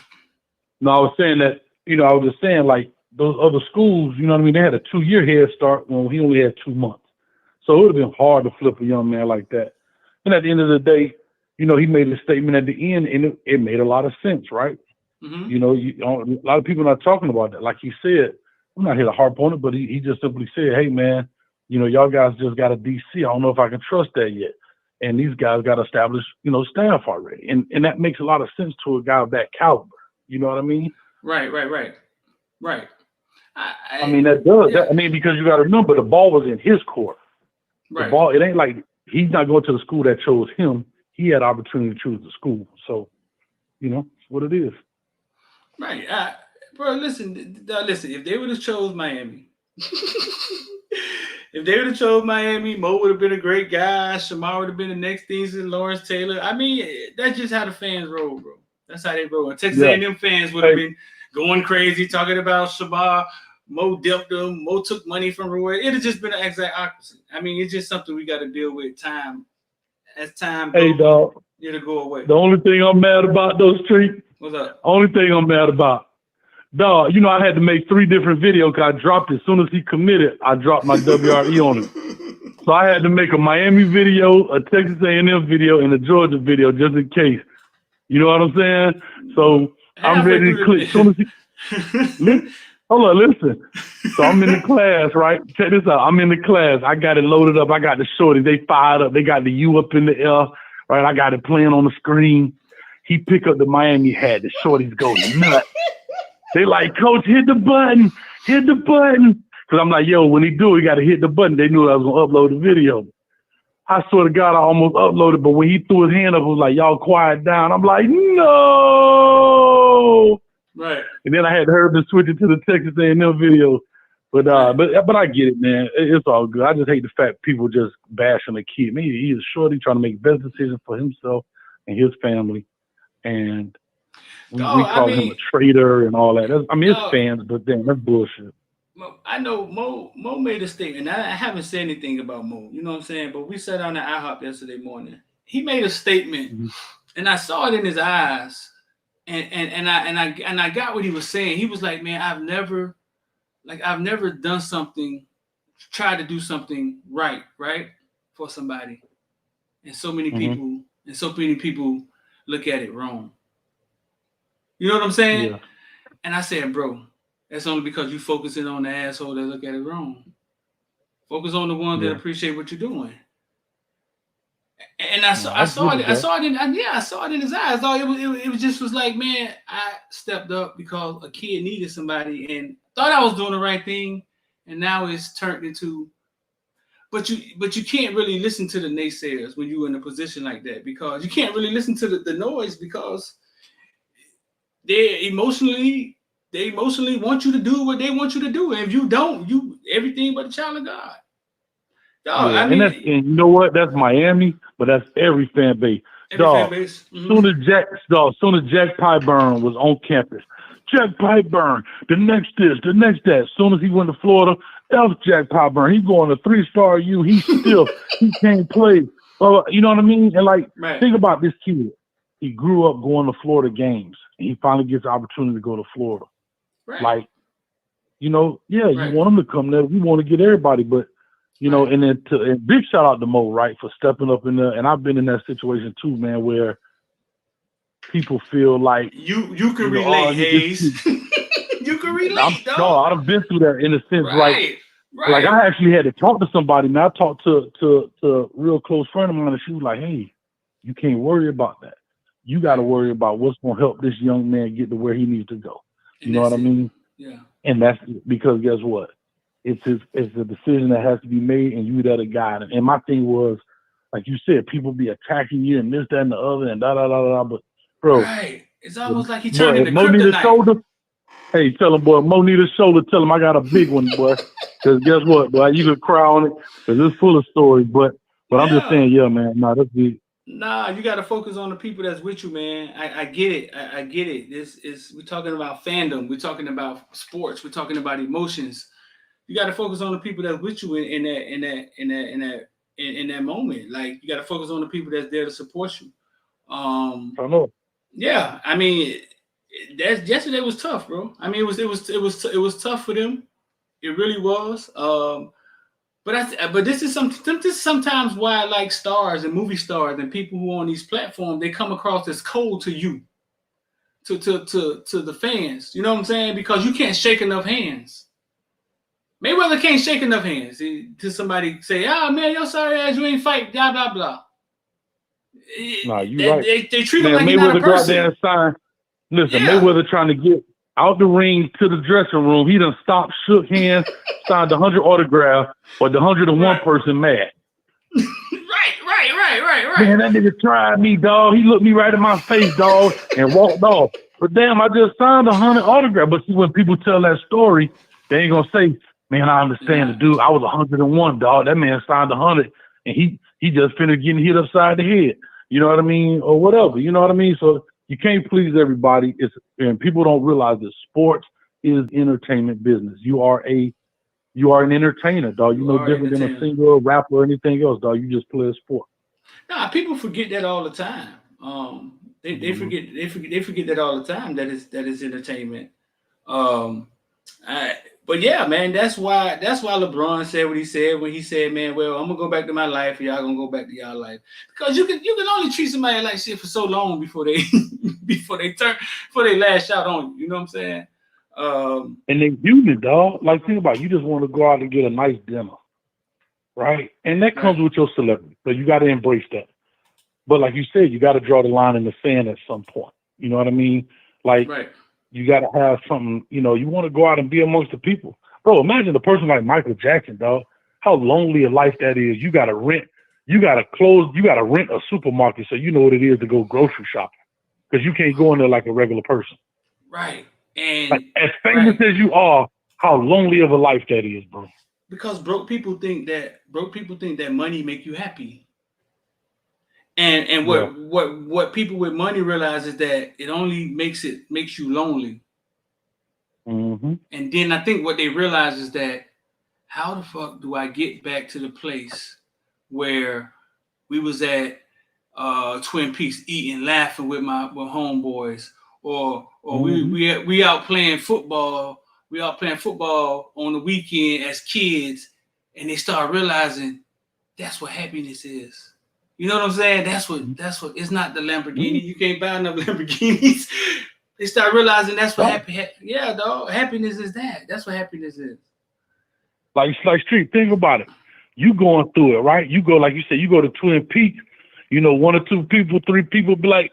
Speaker 8: No, I was saying that, I was just saying, like, those other schools, you know what I mean? They had a 2-year head start when he only had 2 months. So it would have been hard to flip a young man like that. And at the end of the day, he made a statement at the end, and it made a lot of sense, right? A lot of people are not talking about that. Like he said, I'm not here to harp on it, but he just simply said, hey, man, y'all guys just got a DC. I don't know if I can trust that yet. And these guys got established, staff already. And that makes a lot of sense to a guy of that caliber. You know what I mean?
Speaker 1: Right.
Speaker 8: I mean, that does. Yeah. Because you got to remember, the ball was in his court.
Speaker 1: Right.
Speaker 8: The ball, it ain't like he's not going to the school that chose him. He had opportunity to choose the school. So, it's what it is.
Speaker 1: Right. Bro, listen. If they would have chose Miami, Mo would have been a great guy. Shamar would have been the next thing to Lawrence Taylor. I mean, that's just how the fans roll, bro. That's how they roll. And Texas A&M fans would have been going crazy talking about Shamar. Mo dipped them. Mo took money from Roy. It has just been an exact opposite. I mean, it's just something we got to deal with time. As time goes,
Speaker 8: hey, dog,
Speaker 1: it'll go away.
Speaker 8: The only thing I'm mad about, those streets.
Speaker 1: What's up?
Speaker 8: Only thing I'm mad about, Dog, you know, I had to make 3 different videos because I dropped it. As soon as he committed, I dropped my WRE on him. So I had to make a Miami video, a Texas A&M video, and a Georgia video just in case. You know what I'm saying? So I'm ready to click. As soon as he, hold on, listen. So I'm in the class, right? Check this out. I'm in the class. I got it loaded up. I got the shorty. They fired up. They got the U up in the air, right? I got it playing on the screen. He pick up the Miami hat. The shorties go nuts. They like, Coach, hit the button. Hit the button. Because I'm like, yo, when he do, he got to hit the button. They knew I was going to upload the video. I swear to God, I almost uploaded, but when he threw his hand up, it was like, y'all quiet down. I'm like, no.
Speaker 1: Right.
Speaker 8: And then I had to hurry to switch it to the Texas A&M video. But I get it, man. It's all good. I just hate the fact people just bashing the kid. Man, he is shorty trying to make best decisions for himself and his family. And we call him a traitor and all that. It's fans, but then that's bullshit.
Speaker 1: I know Mo made a statement. I haven't said anything about Mo. You know what I'm saying? But we sat down at IHOP yesterday morning. He made a statement, and I saw it in his eyes. And I got what he was saying. He was like, man, I've never done something, tried to do something right for somebody. And so many people look at it wrong. You know what I'm saying?
Speaker 8: Yeah.
Speaker 1: And I said, bro, that's only because you focusing on the asshole that look at it wrong. Focus on the ones that appreciate what you're doing. And I saw it in his eyes. It was like, man, I stepped up because a kid needed somebody and thought I was doing the right thing, and now it's turned into. But you can't really listen to the naysayers when you're in a position like that, because you can't really listen to the noise, because they emotionally want you to do what they want you to do, and if you don't, you everything but a child of God. Dog, I mean,
Speaker 8: and you know what? That's Miami, but that's every fan base. Dog, soon as Jack Pipeburn was on campus, Jack Pipeburn, the next this, the next that. As soon as he went to Florida, F Jack Pipeburn. He going to 3-star U. He can't play. You know what I mean? And think about this kid. He grew up going to Florida games, and he finally gets the opportunity to go to Florida.
Speaker 1: Right.
Speaker 8: You want him to come there. We want to get everybody, but. You know, and then big shout out to Mo, right, for stepping up in there. And I've been in that situation too, man, where people feel like
Speaker 1: you can relate, Hayes. You can relate,
Speaker 8: No, I've been through that in a sense, like I actually had to talk to somebody. Now I talked to a real close friend of mine, and she was like, "Hey, you can't worry about that. You got to worry about what's going to help this young man get to where he needs to go." You know what I mean?
Speaker 1: Yeah.
Speaker 8: And that's because guess what? It's a decision that has to be made, and you there to guide him. And my thing was, like you said, people be attacking you and this, that, and the other, and da da da da. But bro,
Speaker 1: it's almost like he turned into kryptonite.
Speaker 8: Shoulder, hey, tell him, boy, Mo need a shoulder. Tell him I got a big one, boy. Because guess what, boy, you could cry on it because it's full of stories. But I'm just saying, yeah, man, that's big.
Speaker 1: Nah, you got to focus on the people that's with you, man. I get it. I get it. We're talking about fandom. We're talking about sports. We're talking about emotions. You got to focus on the people that's with you in that moment. Like, you got to focus on the people that's there to support you.
Speaker 8: I know.
Speaker 1: Yeah, I mean, yesterday was tough, bro. I mean, it was tough for them. It really was. But this is sometimes why I like stars and movie stars and people who are on these platforms. They come across as cold to you, to the fans. You know what I'm saying? Because you can't shake enough hands. Mayweather can't shake enough hands to somebody say, "Oh man, you're sorry ass, you ain't fight." Blah blah blah.
Speaker 8: Nah, you right.
Speaker 1: They treat him like he's not a person.
Speaker 8: Mayweather got there and signed. Listen, Mayweather trying to get out the ring to the dressing room. He done stopped, shook hands, signed 100 autographs, but the 101 person mad.
Speaker 1: Right.
Speaker 8: Man, that nigga tried me, dog. He looked me right in my face, dog, and walked off. But damn, I just signed 100 autographs. But see, when people tell that story, they ain't gonna say, "Man, I understand the dude. I was 101, dog. That man signed 100, and he just finished getting hit upside the head." You know what I mean, or whatever. You know what I mean. So you can't please everybody. And people don't realize that sports is entertainment business. You are an entertainer, dog. You're no different than a singer, or rapper, or anything else, dog. You just play a sport.
Speaker 1: Nah, people forget that all the time. They forget that all the time. That is entertainment. But yeah, man, that's why LeBron said what he said when he said, man, well, I'm gonna go back to my life, and y'all gonna go back to y'all life. Because you can only treat somebody like shit for so long before they before they lash out on you. You know what I'm saying?
Speaker 8: And they human, dog. Like, think about it. You just want to go out and get a nice dinner, right? And that comes with your celebrity, so you got to embrace that. But like you said, you got to draw the line in the sand at some point. You know what I mean? Like, you got to have something. You know, you want to go out and be amongst the people, bro. Imagine a person like Michael Jackson, dog. How lonely a life that is. You got to rent. You got to rent a supermarket so you know what it is to go grocery shopping because you can't go in there like a regular person.
Speaker 1: Right. And
Speaker 8: like, as famous as you are, how lonely of a life that is, bro.
Speaker 1: Because broke people think that money make you happy. And what people with money realize is that it only makes you lonely.
Speaker 8: Mm-hmm.
Speaker 1: And then I think what they realize is that how the fuck do I get back to the place where we was at Twin Peaks eating, laughing with my homeboys, or we out playing football. We out playing football on the weekend as kids, and they start realizing that's what happiness is. You know what I'm saying? That's what it's not the Lamborghini. You can't buy enough Lamborghinis. They start realizing that's what happiness is that. That's what happiness is.
Speaker 8: Like Street, think about it. You going through it, right? You go, like you said, you go to Twin Peaks, you know, 1 or 2 people, 3 people be like,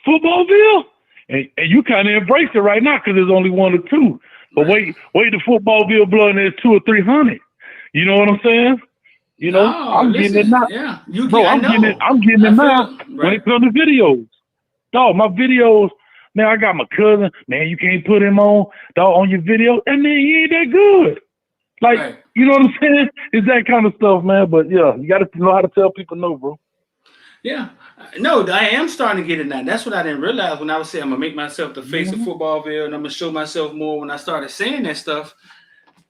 Speaker 8: Footballville? And you kind of embrace it right now because there's only 1 or 2. But wait the Footballville blow and there's 200 or 300. You know what I'm saying? You know, I'm getting it now.
Speaker 1: Yeah,
Speaker 8: I'm getting it now when it comes to videos. Dog, my videos, man, I got my cousin, man, you can't put him on, dog, on your video, and man, he ain't that good. Like, you know what I'm saying? It's that kind of stuff, man. But yeah, you got to know how to tell people no, bro.
Speaker 1: Yeah. No, I am starting to get it now. That's what I didn't realize when I was saying I'm going to make myself the face of Footballville and I'm going to show myself more. When I started saying that stuff,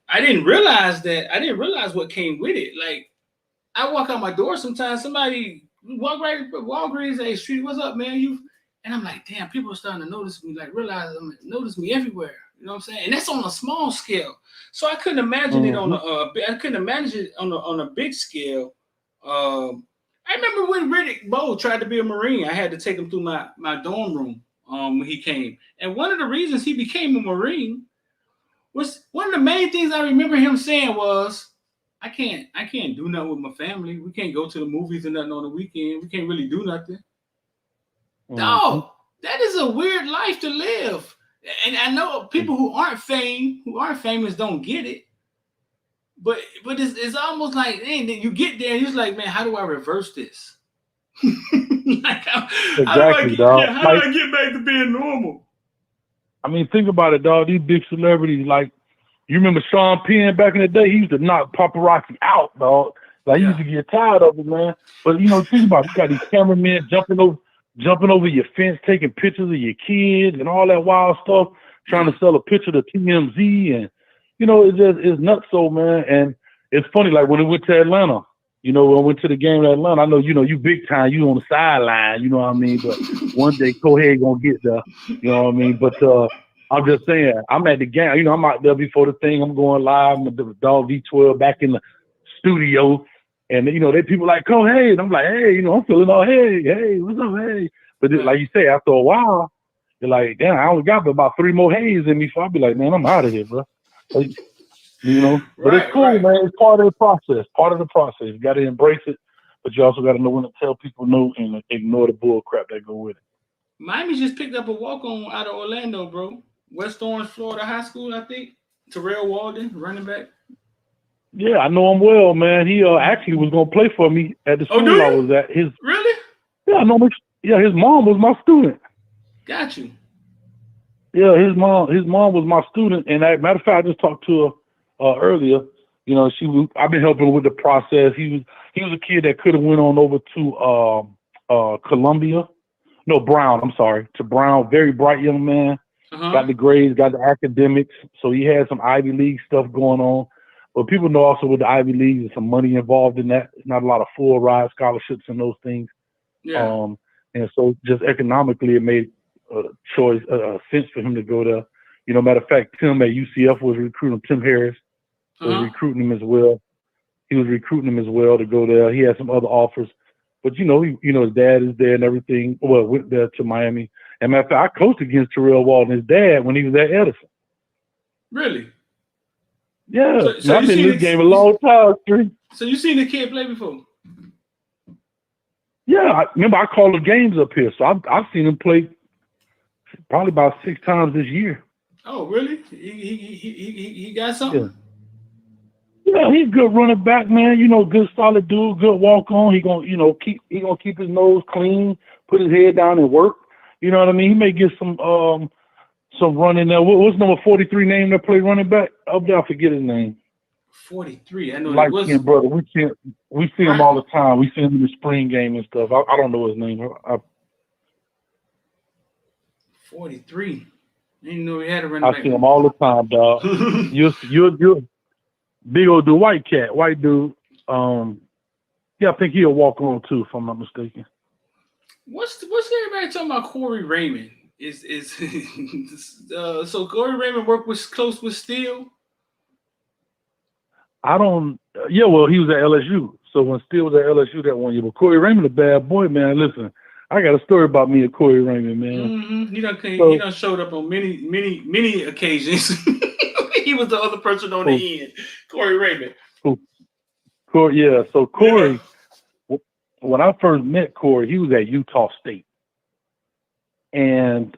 Speaker 1: I didn't realize what came with it. Like, I walk out my door sometimes, somebody walk right at Walgreens, hey, Street, what's up, man? And I'm like, damn, people are starting to notice me, like notice me everywhere. You know what I'm saying? And that's on a small scale. So I couldn't imagine it on a big scale. I remember when Riddick Bowe tried to be a Marine. I had to take him through my dorm room when he came. And one of the reasons he became a Marine was one of the main things I remember him saying was, I can't do nothing with my family. We can't go to the movies or nothing on the weekend. We can't really do nothing. Dog, that is a weird life to live. And I know people who aren't famous don't get it. But it's almost like, hey, you get there and you're like, man, how do I reverse this? Like, how do I get back to being normal?
Speaker 8: I mean, think about it, dog. These big celebrities, like, you remember Sean Penn back in the day? He used to knock paparazzi out, dog. Like, he used to get tired of it, man. But, you know, think about it. You got these cameramen jumping over your fence, taking pictures of your kids and all that wild stuff, trying to sell a picture to TMZ. And, you know, it's nuts, so, man. And it's funny, like, when we went to Atlanta, you know, when I went to the game in Atlanta, I know, you know, you big time, you on the sideline, you know what I mean? But one day, Kohei gonna get there, you know what I mean? But I'm just saying, I'm at the game, you know, I'm out there before the thing, I'm going live, I'm the Dog V12 back in the studio, and, you know, they people like, Kohei, and I'm like, hey, you know, I'm feeling all, hey, what's up, hey? But like you say, after a while, you're like, damn, I only got about 3 more hays in me, so I'll be like, man, I'm out of here, bro. Like, you know, but it's cool, man. It's part of the process. You got to embrace it, but you also got to know when to tell people no and ignore the bull crap that go with it.
Speaker 1: Miami just picked up a walk-on out of Orlando, bro. West Orange, Florida High School, I think. Terrell Walden, running back.
Speaker 8: Yeah, I know him well, man. He actually was gonna play for me at the school I was at.
Speaker 1: Really?
Speaker 8: Yeah, I know. Yeah, his mom was my student.
Speaker 1: Got you.
Speaker 8: Yeah, his mom was my student, and as a matter of fact, I just talked to her earlier. You know, I've been helping with the process. He was a kid that could have went on over to Columbia. No, Brown. I'm sorry, to Brown. Very bright young man. Got the grades, got the academics. So he had some Ivy League stuff going on. But people know also with the Ivy League, there's some money involved in that. It's not a lot of full ride scholarships and those things.
Speaker 1: Yeah.
Speaker 8: And so just economically, it made sense for him to go there. You know, matter of fact, Tim at UCF was recruiting him. Tim Harris was recruiting him as well. He was recruiting him as well to go there. He had some other offers, but you know, his dad is there and everything. Well, went there to Miami. And matter of fact, I coached against Terrell Walton, his dad, when he was at Edison.
Speaker 1: Really?
Speaker 8: Yeah,
Speaker 1: so
Speaker 8: I've been in this game a long time, Street.
Speaker 1: So you seen the kid play before?
Speaker 8: Yeah, remember I called the games up here, so I've seen him play probably about 6 times this year.
Speaker 1: Oh, really? He got something?
Speaker 8: Yeah, he's a good running back, man. You know, good solid dude, good walk on. He gonna keep his nose clean, put his head down and work. You know what I mean? He may get some run in there. What's number 43 name that play running back up there? I forget his name.
Speaker 1: 43. I know
Speaker 8: Light
Speaker 1: it was.
Speaker 8: skinned brother. We see him all the time. We see him in the spring game and stuff. I don't know his name.
Speaker 1: 43. I didn't know he had a running back.
Speaker 8: I see him all the time, dog. You're big old dude, white dude. Yeah, I think he'll walk on too, if I'm not mistaken.
Speaker 1: What's everybody talking about? Corey Raymond is so Corey Raymond worked close with Steele.
Speaker 8: I don't. Yeah, well, he was at LSU. So when Steele was at LSU that one year, but Corey Raymond, a bad boy, man. Listen, I got a story about me and Corey Raymond, man.
Speaker 1: Mm-hmm. He done showed up on many occasions. He was the other person on the end, Corey Raymond.
Speaker 8: Corey, yeah. So Corey, when I first met Corey, he was at Utah State, and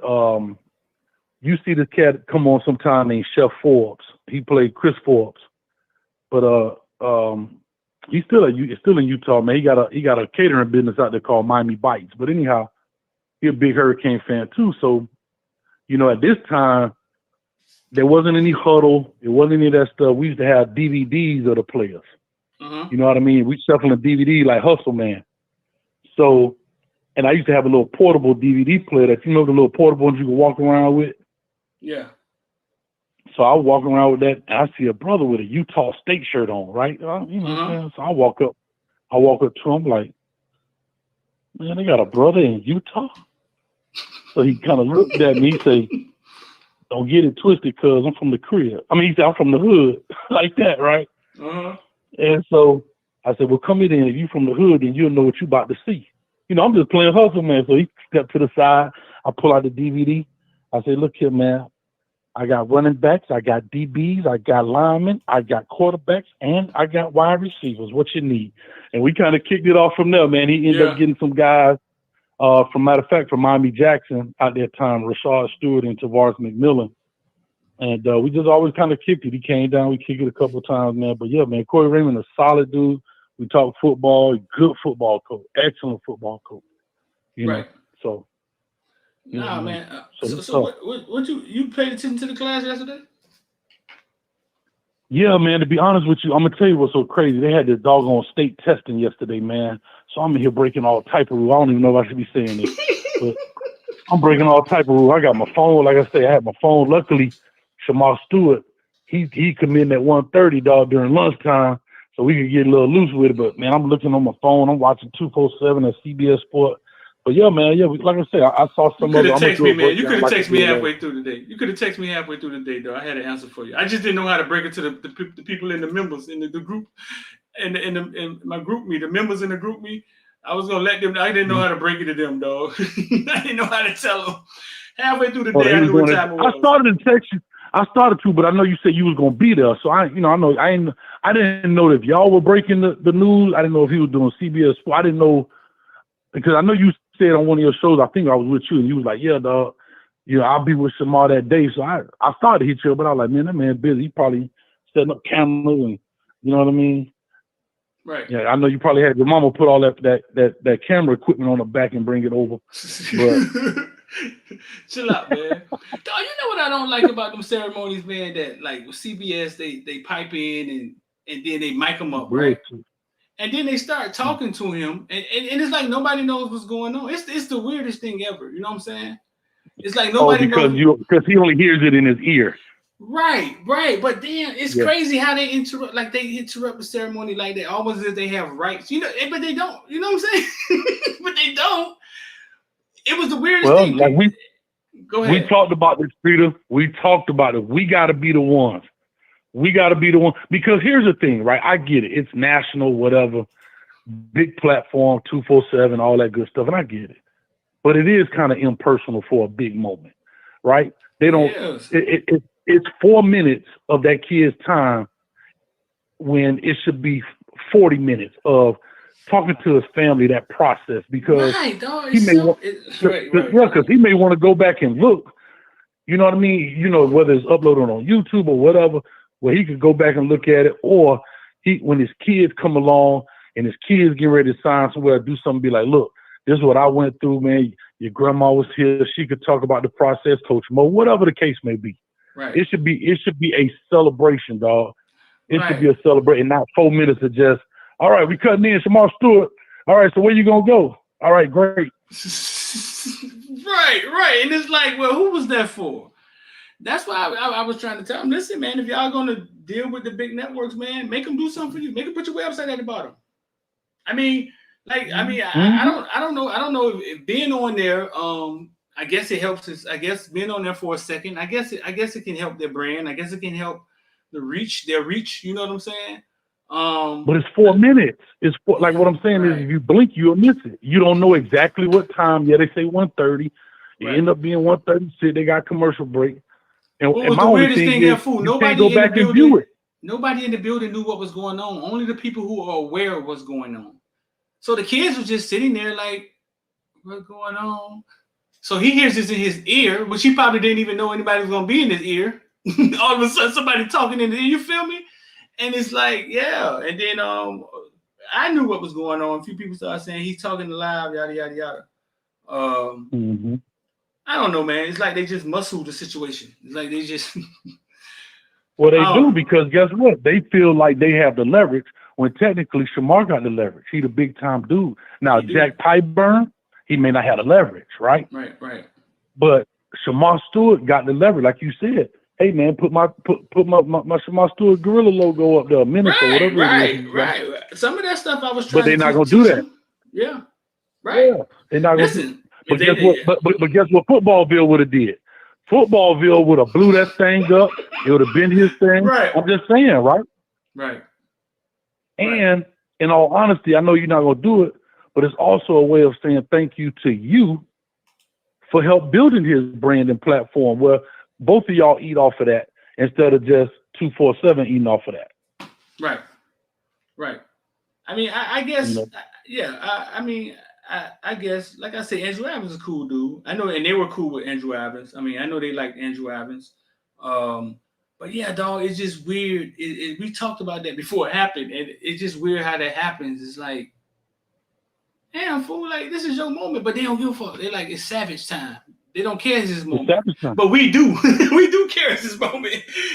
Speaker 8: you see this cat come on sometime named Chef Forbes. He played Chris Forbes, but he's still in Utah, man. He got a catering business out there called Miami Bites. But anyhow, he's a big Hurricane fan too. So, you know, at this time, there wasn't any huddle. It wasn't any of that stuff. We used to have DVDs of the players. You know what I mean? We shuffling a DVD like Hustle Man. So, and I used to have a little portable DVD player that, you know, the little portable ones you can walk around with.
Speaker 1: Yeah.
Speaker 8: So I was walking around with that, and I see a brother with a Utah State shirt on, right? You know what I'm saying? So I walk up to him like, man, they got a brother in Utah? So he kind of looked at me, say, don't get it twisted, cuz I'm from the crib. I mean, he said, I'm from the hood, like that, right? And so I said, well, come in, and if you from the hood, then you'll know what you about to see. You know, I'm just playing Hustle Man. So he stepped to the side. I pull out the DVD. I said, look here, man. I got running backs, I got DBs, I got linemen, I got quarterbacks, and I got wide receivers. What you need? And we kind of kicked it off from there, man. He ended up getting some guys, from Miami Jackson at that time, Rashad Stewart and Tavares McMillan. And we just always kind of kicked it. He came down, we kicked it a couple of times, man. But yeah, man, Corey Raymond, a solid dude. We talk football, good football coach, excellent football coach. You know, so.
Speaker 1: Nah, man. So what you paid attention to the class yesterday?
Speaker 8: Yeah, man. To be honest with you, I'm gonna tell you what's so crazy. They had this doggone state testing yesterday, man. So I'm in here breaking all type of rules. I don't even know if I should be saying this, but I'm breaking all type of rules. I got my phone. Like I say, I had my phone. Luckily, Shamar Stewart, he committed at 1:30, dog, during lunchtime, so we could get a little loose with it. But man, I'm looking on my phone. I'm watching 247 at CBS Sport. But yeah, man, like I said, I saw some of it.
Speaker 1: You could have texted me, man. You could have texted me halfway through the day. You could have texted me halfway through the day, though. I had an answer for you. I just didn't know how to break it to the people in the members in the group, in my group me, the members in the group me. I was gonna let them. I didn't know how to break it to them, dog. I didn't know how to tell them. Halfway through the day, I knew what time it was.
Speaker 8: I started to text you. I started to, but I know you said you was gonna be there, so I didn't know if y'all were breaking the news. I didn't know if he was doing CBS Sport. I didn't know, because I know you said on one of your shows, I think I was with you, and you was like, yeah, dog, you know, I'll be with Shamar that day. So I started to hit you, but I was like, man, that man busy. He probably setting up cameras and, you know what I mean?
Speaker 1: Right.
Speaker 8: Yeah, I know you probably had your mama put all that camera equipment on the back and bring it over. But
Speaker 1: chill out, man. Dog, you know what I don't like about them ceremonies, man, that like with CBS, they pipe in and then they mic them up, right? And then they start talking to him, and it's like nobody knows what's going on. It's the weirdest thing ever. You know what I'm saying? It's like nobody knows.
Speaker 8: Because he only hears it in his ear.
Speaker 1: Right. But then it's crazy how they interrupt the ceremony like that, almost as if they have rights. You know, but they don't. You know what I'm saying? But they don't. It was the weirdest thing. Go
Speaker 8: We
Speaker 1: ahead.
Speaker 8: talked about this, Peter. We talked about it. We got to be the ones. We got to be the one. Because here's the thing, right? I get it. It's national, whatever, big platform, 247, all that good stuff, and I get it. But it is kind of impersonal for a big moment, right? They don't.
Speaker 1: Yes.
Speaker 8: It's 4 minutes of that kid's time when it should be 40 minutes of talking to his family, that process, because
Speaker 1: Right, dog.
Speaker 8: he
Speaker 1: It's
Speaker 8: may want,
Speaker 1: right.
Speaker 8: yeah, because he may want to go back and look. You know what I mean? You know, whether it's uploaded on YouTube or whatever, where he could go back and look at it, or when his kids come along and his kids get ready to sign somewhere, do something, be like, look, this is what I went through, man. Your grandma was here. She could talk about the process, Coach Mo, whatever the case may be.
Speaker 1: Right.
Speaker 8: It should be a celebration, dog. It
Speaker 1: Right.
Speaker 8: should be a celebration, not 4 minutes of just, all right, we cutting in Shamar Stewart. All right, so where you gonna go? All right, great.
Speaker 1: Right. And it's like, well, who was that for? That's why I was trying to tell them, listen, man, if y'all gonna deal with the big networks, man, make them do something for you. Make them put your website at the bottom. I mean, I don't know if being on there. I guess it helps us. I guess being on there for a second. I guess it can help their brand. I guess it can help their reach. You know what I'm saying?
Speaker 8: But it's 4 minutes. It's like what I'm saying is, if you blink, you'll miss it. You don't know exactly what time. Yeah, they say 1:30. It end up being 1:36. They got commercial break. And,
Speaker 1: what
Speaker 8: and
Speaker 1: was
Speaker 8: my
Speaker 1: the
Speaker 8: only
Speaker 1: weirdest thing
Speaker 8: is,
Speaker 1: there, fool?
Speaker 8: you can't go back and view it.
Speaker 1: Nobody in the building knew what was going on. Only the people who are aware of what's going on. So the kids were just sitting there like, what's going on? So he hears this in his ear, which he probably didn't even know anybody was going to be in his ear. All of a sudden, somebody talking in his ear, you feel me? And it's like, yeah. And then I knew what was going on. A few people started saying he's talking live, yada, yada, yada. I don't know, man. It's like they just muscled the situation. It's like they just...
Speaker 8: Well, they do, because guess what? They feel like they have the leverage when technically Shamar got the leverage. He the big time dude. Now, Jack Tyburn, he may not have the leverage, right?
Speaker 1: Right.
Speaker 8: But Shamar Stewart got the leverage, like you said. Hey man, put my Shamar Stewart gorilla logo up there, a minute or whatever it is.
Speaker 1: Right. Some of that stuff I was trying
Speaker 8: but they're
Speaker 1: to
Speaker 8: not gonna do that.
Speaker 1: Yeah. Right.
Speaker 8: Yeah. They're not gonna
Speaker 1: Listen,
Speaker 8: but guess what? But guess what Footballville would have did? Footballville would have blew that thing up. It would have been his thing.
Speaker 1: Right.
Speaker 8: I'm just saying, right?
Speaker 1: Right.
Speaker 8: And in all honesty, I know you're not gonna do it, but it's also a way of saying thank you to you for help building his brand and platform, where both of y'all eat off of that instead of just 247 eating off of that.
Speaker 1: Right. I mean, I guess, I guess, like I said, Andrew Evans is a cool dude. I know, and they were cool with Andrew Evans. I mean, I know they liked Andrew Evans. But yeah, dog, it's just weird. We talked about that before it happened, and it's just weird how that happens. It's like, damn, fool, like, this is your moment, but they don't give a fuck. They're like, it's savage time. They don't care it's his moment. But we do. We do care it's his moment.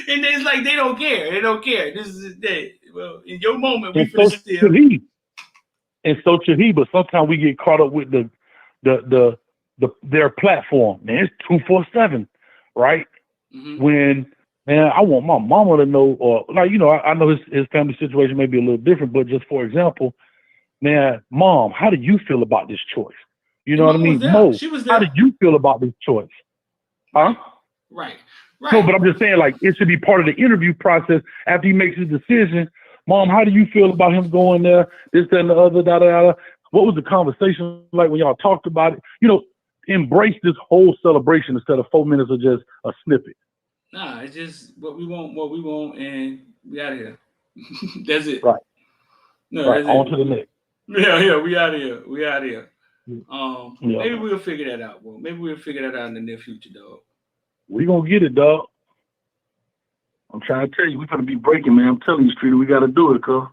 Speaker 1: And it's like, they don't care. They don't care. This is his day. Well, in your moment, we feel still.
Speaker 8: And so should he, but sometimes we get caught up with their platform. Man, it's 247, right?
Speaker 1: Mm-hmm.
Speaker 8: When, man, I want my mama to know, or like, I know his family situation may be a little different, but just for example, man, Mom, how do you feel about this choice? You know what I mean? Mo, how do you feel about this choice? Huh?
Speaker 1: Right.
Speaker 8: No, but I'm just saying, like, it should be part of the interview process after he makes his decision. Mom, how do you feel about him going there? This, that, and the other, da. What was the conversation like when y'all talked about it? Embrace this whole celebration instead of 4 minutes of just a snippet.
Speaker 1: Nah, it's just what we want, and we out of here. That's it.
Speaker 8: Right.
Speaker 1: No,
Speaker 8: right.
Speaker 1: That's
Speaker 8: On
Speaker 1: it.
Speaker 8: to the next.
Speaker 1: Yeah, we out of here. We out of here.
Speaker 8: Yeah.
Speaker 1: Maybe we'll figure that out, bro. Maybe we'll figure that out in the near future, dog.
Speaker 8: We gonna get it, dog. I'm trying to tell you, we're gonna be breaking, man. I'm telling you, Streeter, we gotta do it, cuz.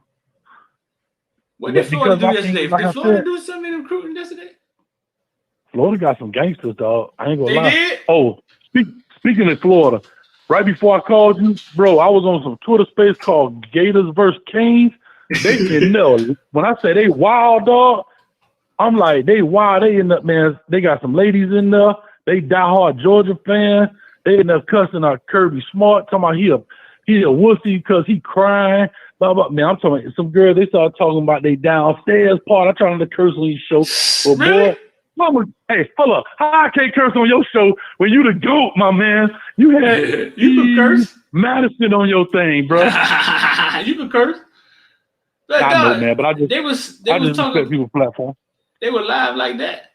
Speaker 1: What did Florida do yesterday? Did Florida do something in recruiting yesterday?
Speaker 8: Florida got some gangsters, dog. I ain't gonna lie.
Speaker 1: They did?
Speaker 8: Oh, speaking of Florida, right before I called you, bro, I was on some Twitter space called Gators versus Canes. They can know. When I say they wild, dog, I'm like, they wild. They end up, man, they got some ladies in there. They diehard Georgia fan. They end up cussing out Kirby Smart, talking about he a wussy because he crying. Blah, blah. Man, I'm talking about some girl, they started talking about they downstairs part. I trying to curse on your show. But
Speaker 1: really?
Speaker 8: boy, Hey, hold up. How I can't curse on your show when you the GOAT, my man? You had
Speaker 1: You can curse.
Speaker 8: Madison on your thing, bro.
Speaker 1: You can curse. But
Speaker 8: I know, man, but I just
Speaker 1: respect
Speaker 8: respect people's platform.
Speaker 1: They were live like that.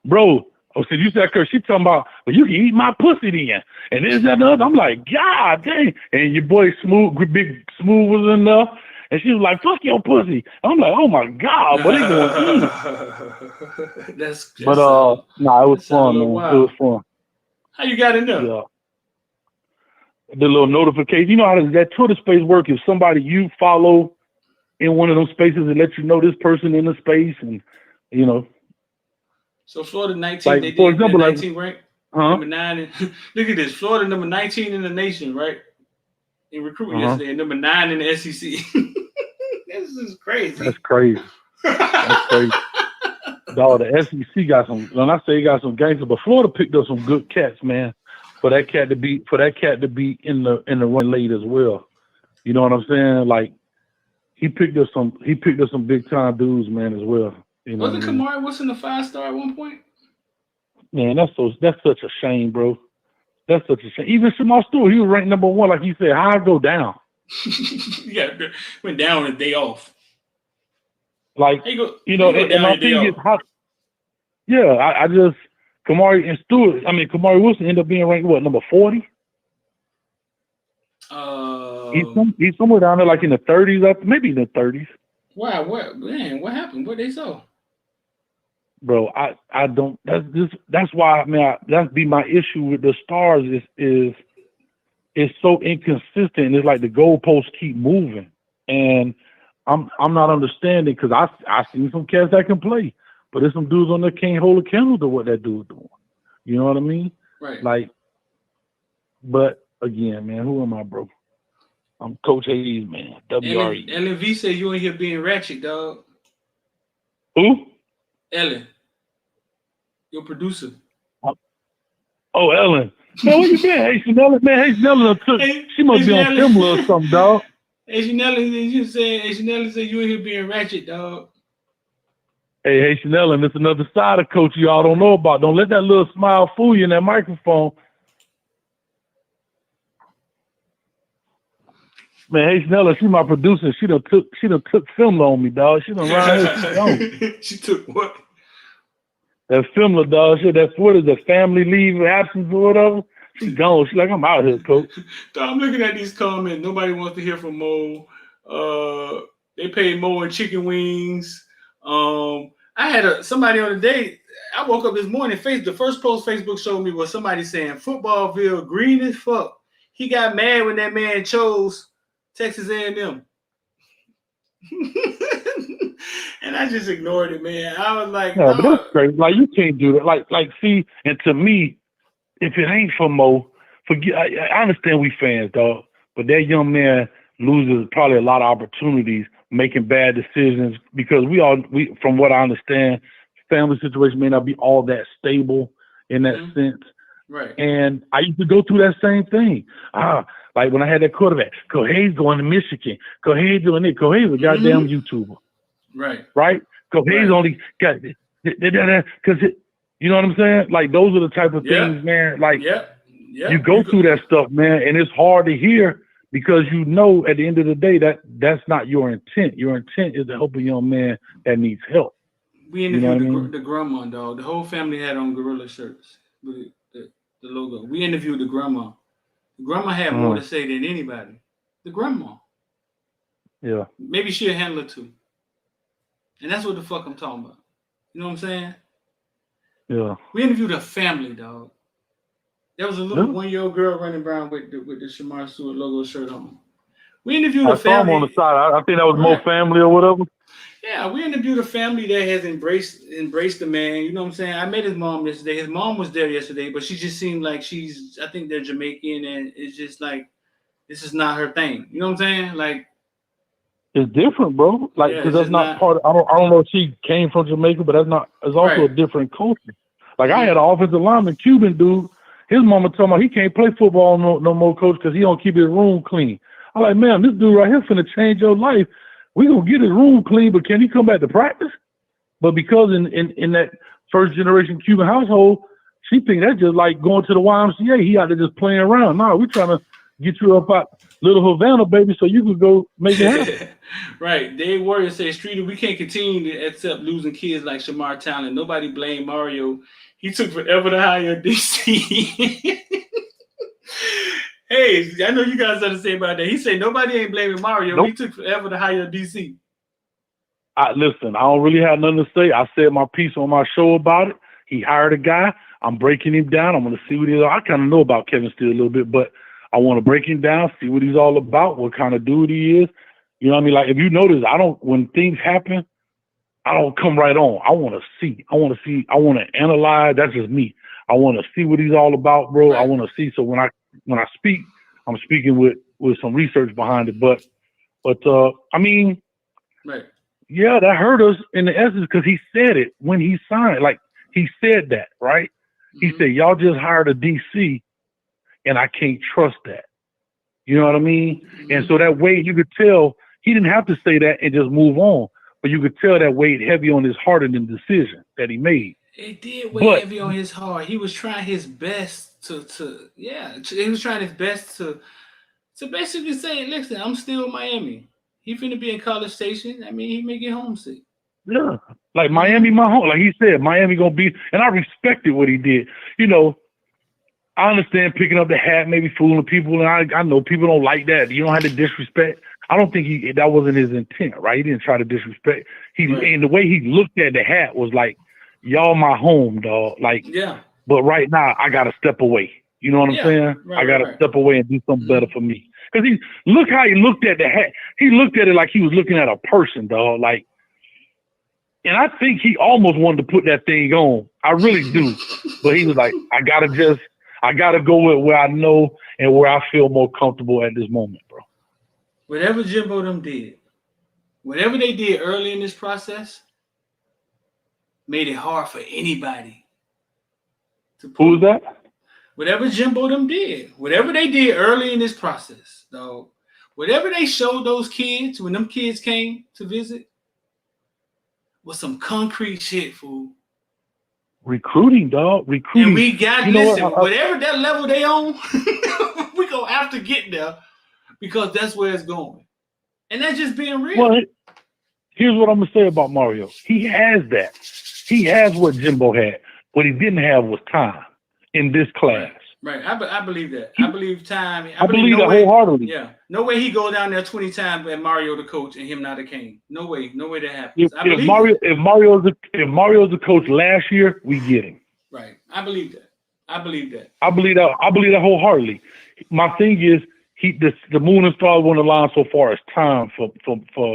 Speaker 8: Bro, so you said curse. She talking about, well, you can eat my pussy then. And this, that, and the other. I'm like, God dang. And your boy Big Smooth was enough. And she was like, fuck your pussy. I'm like, oh my God, but they going eat.
Speaker 1: That's
Speaker 8: But nah, it was fun, man.
Speaker 1: wild.
Speaker 8: It was fun.
Speaker 1: How you got in there?
Speaker 8: Yeah. The little notification. You know how does that Twitter space work? If somebody you follow in one of those spaces, it lets you know this person in the space, and you know.
Speaker 1: So Florida 19,
Speaker 8: like,
Speaker 1: they
Speaker 8: for
Speaker 1: did
Speaker 8: example,
Speaker 1: 19
Speaker 8: like,
Speaker 1: rank,
Speaker 8: huh?
Speaker 1: number 9. Look at this, Florida number 19 in the nation, right? In recruiting yesterday, and number 9 in the SEC. This is crazy.
Speaker 8: That's crazy. That's crazy. Dog, the SEC got some. When I say got some gangsters, but Florida picked up some good cats, man. For that cat to be in the run late as well. You know what I'm saying? Like he picked up some big time dudes, man, as well. You know
Speaker 1: Wasn't Kamari Wilson a 5-star at one point?
Speaker 8: Man, that's such a shame, bro. That's such a shame. Even Shamar Stewart, he was ranked number 1, like you said. How I go down?
Speaker 1: Yeah, went down on a day off.
Speaker 8: Like and my thing is how. Yeah, I just Kamari Wilson ended up being ranked what, number 40? He's somewhere down there, like in the 30s, maybe in the 30s.
Speaker 1: Wow, what happened? What they saw?
Speaker 8: Bro, I don't. That's why, man. That's be my issue with the stars is it's so inconsistent. It's like the goalposts keep moving, and I'm not understanding because I seen some cats that can play, but there's some dudes on there can't hold a candle to what that dude's doing. You know what I mean?
Speaker 1: Right.
Speaker 8: Like, but again, man, who am I, bro? I'm Coach Hayes, man. WRE.
Speaker 1: Ellen V said you in here being ratchet, dog.
Speaker 8: Who?
Speaker 1: Ellen, your producer.
Speaker 8: Oh, Ellen. Man, where you been? Haitian Ellen? Man, Haitian Ellen she must be on Timber or something, dog.
Speaker 1: Haitian Ellen, Haitian Ellen said you in here being ratchet, dog.
Speaker 8: Hey, Haitian Ellen, it's another side of Coach y'all don't know about. Don't let that little smile fool you in that microphone. Man, Haitian Ellen, she my producer. She done took Filmler on me, dog. She done run her.
Speaker 1: She took what?
Speaker 8: That Filmler, dog. Shit, that's what is the family leave absence or whatever. She gone. She like, I'm out here, Coach.
Speaker 1: I'm looking at these comments. Nobody wants to hear from Mo. They paid Mo in chicken wings. I had somebody on the day. I woke up this morning. The first post Facebook showed me was somebody saying Footballville green as fuck. He got mad when that man chose Texas A&M. And I just ignored it, man. I was like,
Speaker 8: no, but that's crazy. Like, you can't do that. Like, see, and to me, if it ain't for Mo, forget. I understand we fans, dog, but that young man loses probably a lot of opportunities making bad decisions because we from what I understand, family situation may not be all that stable in that sense.
Speaker 1: Right.
Speaker 8: And I used to go through that same thing. Like when I had that quarterback, Kohei's going to Michigan. Kohei's doing it. Kohei's a goddamn YouTuber.
Speaker 1: Right.
Speaker 8: Right? Kohei's only got because you know what I'm saying? Like those are the type of things, man. Like you go through that stuff, man, and it's hard to hear because you know at the end of the day that's not your intent. Your intent is to help a young man that needs help.
Speaker 1: We interviewed the grandma, dog. The whole family had on gorilla shirts with the logo. We interviewed the grandma. The grandma had more to say than anybody. The grandma.
Speaker 8: Yeah.
Speaker 1: Maybe she'll handle it too. And that's what the fuck I'm talking about. You know what I'm saying?
Speaker 8: Yeah.
Speaker 1: We interviewed a family, dog. There was a little 1-year-old girl running around with the Shamar Stewart logo shirt on. We interviewed a family. I saw him on the side.
Speaker 8: I think that was Mo Family or whatever.
Speaker 1: Yeah, we interviewed a family that has embraced the man. You know what I'm saying? I met his mom yesterday. His mom was there yesterday, but she just seemed like I think they're Jamaican, and it's just like, this is not her thing. You know what I'm saying? Like,
Speaker 8: it's different, bro. Like, because that's not part of, I don't know if she came from Jamaica, but it's also a different culture. Like, I had an offensive lineman, Cuban dude. His mama told me he can't play football no more, coach, because he don't keep his room clean. I'm like, man, this dude right here finna change your life. We gonna get his room clean, but can he come back to practice? But because in that first generation Cuban household, she think that's just like going to the YMCA. He out there just playing around. No, we're trying to get you up out Little Havana, baby, so you can go make it happen.
Speaker 1: Right. Dave Warrior says, Streeter, we can't continue to accept losing kids like Shamar Talent. Nobody blame Mario. He took forever to hire DC. Hey, I know you guys something to say about that. He said nobody ain't blaming Mario.
Speaker 8: Nope.
Speaker 1: He took forever to hire DC.
Speaker 8: Listen, I don't really have nothing to say. I said my piece on my show about it. He hired a guy. I'm breaking him down. I'm going to see what he is. I kind of know about Kevin Steele a little bit, but I want to break him down, see what he's all about, what kind of dude he is. You know what I mean? Like, if you notice, when things happen, I don't come right on. I want to see. I want to analyze. That's just me. I want to see what he's all about, bro. Right. I want to see. So when I speak, I'm speaking with some research behind it. But I mean,
Speaker 1: right.
Speaker 8: Yeah, that hurt us in the essence because he said it when he signed. Like, he said that, right? Mm-hmm. He said, y'all just hired a DC, and I can't trust that. You know what I mean? Mm-hmm. And so that weight, you could tell, he didn't have to say that and just move on. But you could tell that weighed heavy on his heart and the decision that he made.
Speaker 1: It did weigh heavy on his heart. He was trying his best he was trying his best to basically say, listen, I'm still Miami. He finna be in College Station. I mean, he may get homesick.
Speaker 8: Yeah. Like, Miami, my home. Like he said, Miami gonna be, and I respected what he did. You know, I understand picking up the hat, maybe fooling people, and I know people don't like that. You don't have to disrespect. I don't think that wasn't his intent, right? He didn't try to disrespect. And the way he looked at the hat was like, y'all my home, dog. Like,
Speaker 1: yeah.
Speaker 8: But right now, I gotta step away. You know what I'm saying?
Speaker 1: Right,
Speaker 8: I gotta step away and do something better for me. Because look how he looked at the hat. He looked at it like he was looking at a person, dog. Like, and I think he almost wanted to put that thing on. I really do. But he was like, I gotta go with where I know and where I feel more comfortable at this moment, bro.
Speaker 1: Whatever Jimbo them did, whatever they did early in this process, made it hard for anybody to pull.
Speaker 8: Who was that?
Speaker 1: Whatever Jimbo them did, whatever they did early in this process, though, whatever they showed those kids when them kids came to visit was some concrete shit, fool.
Speaker 8: Recruiting, dog. Recruiting.
Speaker 1: And we got, listen, whatever that level they on, we gonna have to get there because that's where it's going. And that's just being real.
Speaker 8: Well, here's what I'm gonna say about Mario. He has that. He has what Jimbo had. What he didn't have was time in this class.
Speaker 1: Right. I believe that. I believe time.
Speaker 8: I believe that wholeheartedly.
Speaker 1: Yeah. No way he go down there 20 times and Mario the coach and him not a king. No way. No way that happens.
Speaker 8: If Mario's the coach last year, we get him.
Speaker 1: Right. I believe that. I believe that
Speaker 8: wholeheartedly. My thing is the moon and stars won't align so far as time for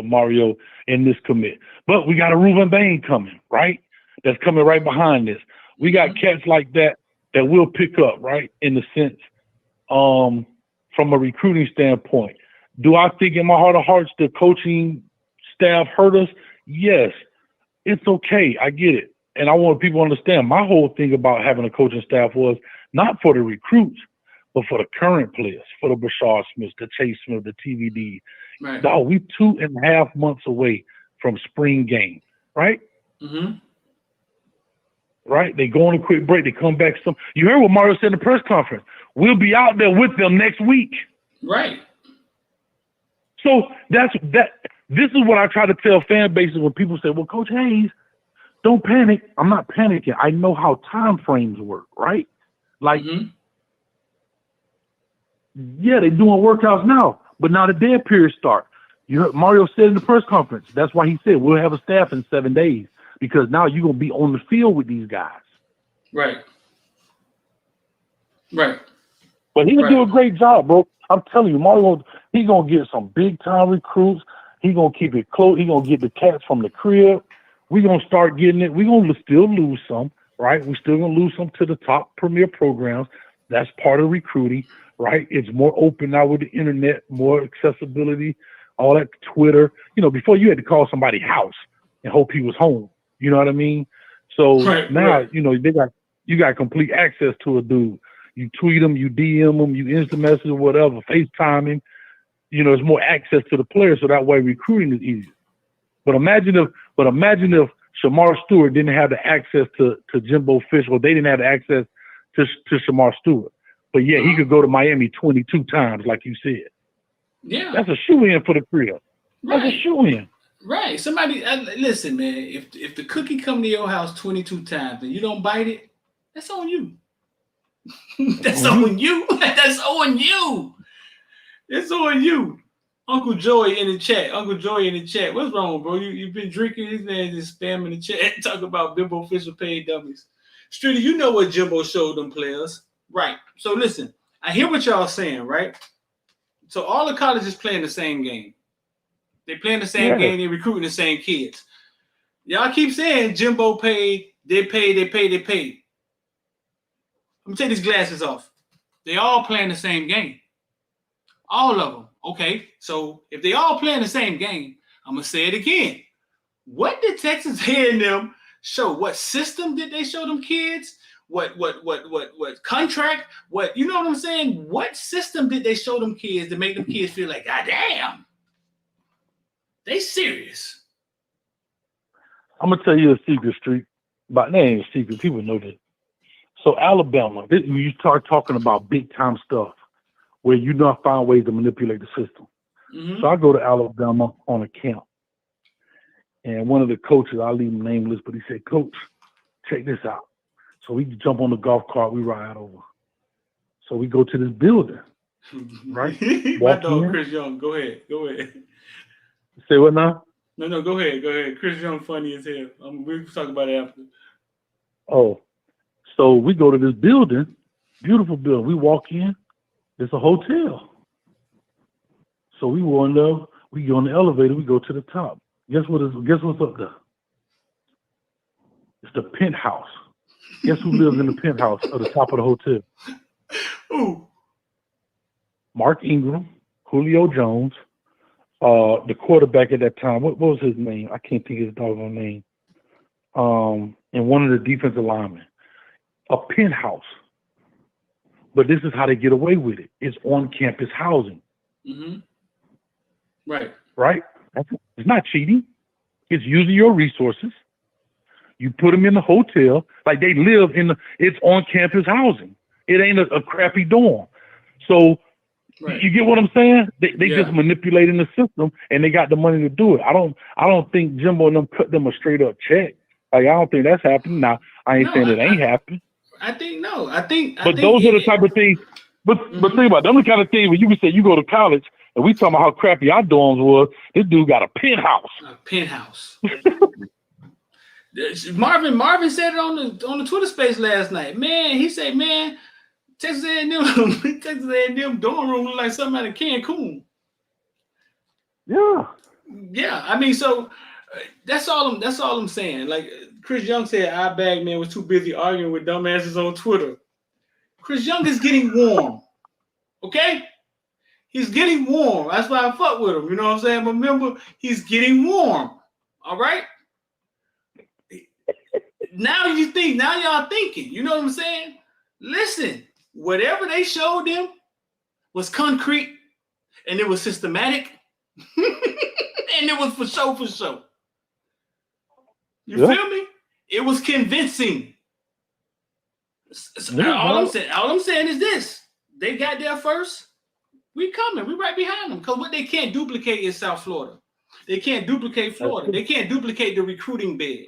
Speaker 8: Mario in this commit. But we got a Reuben Bain coming, right? That's coming right behind this. We got cats like that we'll pick up, right? In the sense, from a recruiting standpoint. Do I think in my heart of hearts the coaching staff hurt us? Yes. It's okay. I get it. And I want people to understand my whole thing about having a coaching staff was not for the recruits, but for the current players, for the Brashard Smiths, the Chase Smith, the TVD.
Speaker 1: Right.
Speaker 8: Dog, we 2.5 months away from spring game, right?
Speaker 1: Mm-hmm.
Speaker 8: Right? They go on a quick break. They come back. You heard what Mario said in the press conference. We'll be out there with them next week.
Speaker 1: Right.
Speaker 8: So that's that. This is what I try to tell fan bases when people say, well, Coach Hayes, don't panic. I'm not panicking. I know how time frames work, right? Like, yeah, they're doing workouts now, but now the dead period start. You heard Mario said in the press conference. That's why he said we'll have a staff in 7 days. Because now you're going to be on the field with these guys.
Speaker 1: Right. Right.
Speaker 8: But he'll do a great job, bro. I'm telling you, Mario, he's going to get some big-time recruits. He's going to keep it close. He's going to get the cats from the crib. We're going to start getting it. We're going to still lose some, right? We're still going to lose some to the top premier programs. That's part of recruiting, right? It's more open now with the internet, more accessibility, all that Twitter. You know, before you had to call somebody's house and hope he was home. You know what I mean? So now, you know, you got complete access to a dude. You tweet him, you DM him, you instant message or whatever, FaceTime him. You know, there's more access to the player, so that way recruiting is easier. But imagine if Shamar Stewart didn't have the access to Jimbo Fisher, or they didn't have the access to Shamar Stewart. But yeah, he could go to Miami 22 times, like you said.
Speaker 1: Yeah.
Speaker 8: That's a shoe-in for the crib.
Speaker 1: Right.
Speaker 8: That's a shoe-in.
Speaker 1: Right. Somebody, listen, man, if the cookie come to your house 22 times and you don't bite it, that's on you. That's on you. That's on you. It's on you. Uncle Joey in the chat. What's wrong, bro? You've been drinking. These man just spamming the chat. Talk about Jimbo Fisher paid dummies. Streety, you know what Jimbo showed them players. Right. So listen, I hear what y'all saying, right? So all the colleges playing the same game. They playing the same game. They recruiting the same kids. Y'all keep saying Jimbo paid. They paid. Let me take these glasses off. They all playing the same game. All of them. Okay, so if they all playing the same game, I'm gonna say it again. What did Texas A&M show? What system did they show them kids? What contract? What, you know what I'm saying? What system did they show them kids to make them kids feel like, God damn, they serious?
Speaker 8: I'm gonna tell you a secret, Street, but that ain't a secret. People know this. So Alabama, when you start talking about big time stuff, where you not find ways to manipulate the system. So I go to Alabama on a camp, and one of the coaches, I'll leave him nameless, but he said, Coach, check this out. So we jump on the golf cart, we ride over. So we go to this building, right?
Speaker 1: My dog, Chris Young, go ahead.
Speaker 8: Say what now?
Speaker 1: No, go ahead. Chris Young funny as hell. We'll talk about it after.
Speaker 8: Oh, so we go to this building, beautiful building. We walk in. It's a hotel. So we go on the elevator, we go to the top. Guess what's up there? It's the penthouse. Guess who lives in the penthouse at the top of the hotel?
Speaker 1: Who?
Speaker 8: Mark Ingram, Julio Jones, the quarterback at that time. What was his name? I can't think of his doggone name. And one of the defensive linemen. A penthouse. But this is how they get away with it. It's on-campus housing.
Speaker 1: Right.
Speaker 8: It's not cheating. It's using your resources. You put them in the hotel, like they live it's on-campus housing. It ain't a crappy dorm. So you get what I'm saying? They just manipulating the system, and they got the money to do it. I don't think Jimbo and them cut them a straight-up check. Like, I don't think that's happening. Now, I ain't saying it ain't happening.
Speaker 1: I think no.
Speaker 8: But those are the type of things. But think about it. Them the kind of things where you can say you go to college and we talking about how crappy our dorms was. This dude got a penthouse.
Speaker 1: Marvin said it on the Twitter space last night. Man, he said, man, Texas A&M dorm room look like something out of Cancun. Yeah. I mean, so that's all I'm saying. Like Chris Young said, our bag man was too busy arguing with dumbasses on Twitter. Chris Young is getting warm. Okay? He's getting warm. That's why I fuck with him. You know what I'm saying? But remember, he's getting warm. All right? Now y'all thinking. You know what I'm saying? Listen, whatever they showed them was concrete, and it was systematic, and it was for show. You feel me? It was convincing. All I'm saying is this: they got there first. We coming. We right behind them. Because what they can't duplicate is South Florida. They can't duplicate Florida. They can't duplicate the recruiting bed.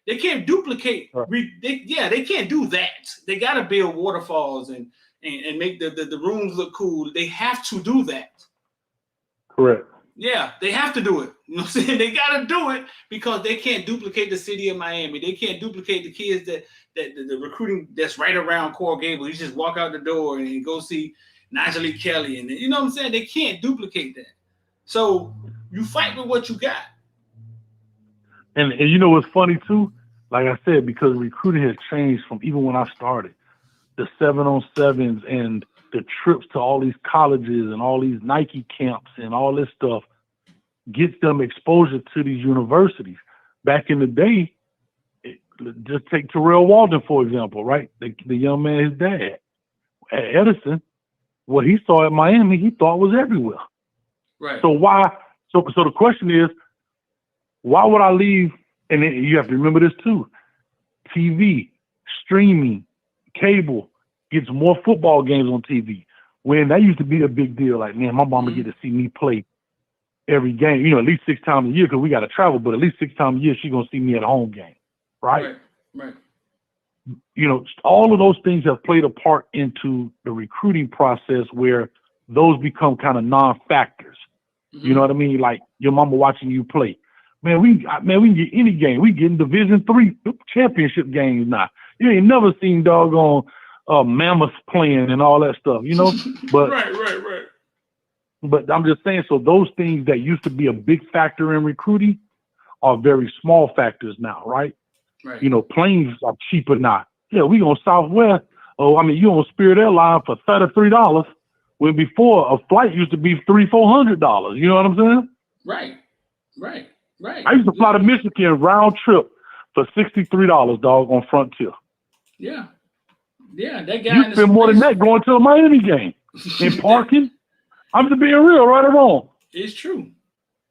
Speaker 1: They can't duplicate. They can't do that. They got to build waterfalls and make the rooms look cool. They have to do that.
Speaker 8: Correct.
Speaker 1: Yeah, they have to do it. You know what I'm saying? They got to do it because they can't duplicate the city of Miami. They can't duplicate the kids that the recruiting that's right around Coral Gables. You just walk out the door and you go see Najee Kelly. And you know what I'm saying? They can't duplicate that. So you fight with what you got.
Speaker 8: And you know what's funny too? Like I said, because recruiting has changed from even when I started. The 7-on-7s and the trips to all these colleges and all these Nike camps and all this stuff gets them exposure to these universities. Back in the day, just take Terrell Walden, for example, right? The young man, his dad. At Edison, what he saw at Miami, he thought was everywhere.
Speaker 1: Right.
Speaker 8: So why? So the question is, why would I leave And then you have to remember this too. TV, streaming, cable gets more football games on TV. When that used to be a big deal. Like, man, my mama get to see me play every game, at least 6 times a year because we got to travel, but at least 6 times a year she's going to see me at a home game. Right?
Speaker 11: Right.
Speaker 8: All of those things have played a part into the recruiting process where those become kind of non-factors. Mm-hmm. You know what I mean? Like your mama watching you play. Man, we can get any game. We getting Division III championship games now. You ain't never seen doggone Mammoth playing and all that stuff, But
Speaker 11: right.
Speaker 8: But I'm just saying, so those things that used to be a big factor in recruiting are very small factors now, right?
Speaker 11: Right.
Speaker 8: Planes are cheaper now. Yeah, we on Southwest. You on Spirit Airlines for $33, when before a flight used to be $300-400. You know what I'm saying?
Speaker 11: Right.
Speaker 8: I used to fly to Michigan round trip for $63, dog, on Frontier.
Speaker 11: Yeah, that guy.
Speaker 8: You spend more than that going to a Miami game and parking. I'm just being real, right or wrong.
Speaker 11: It's true.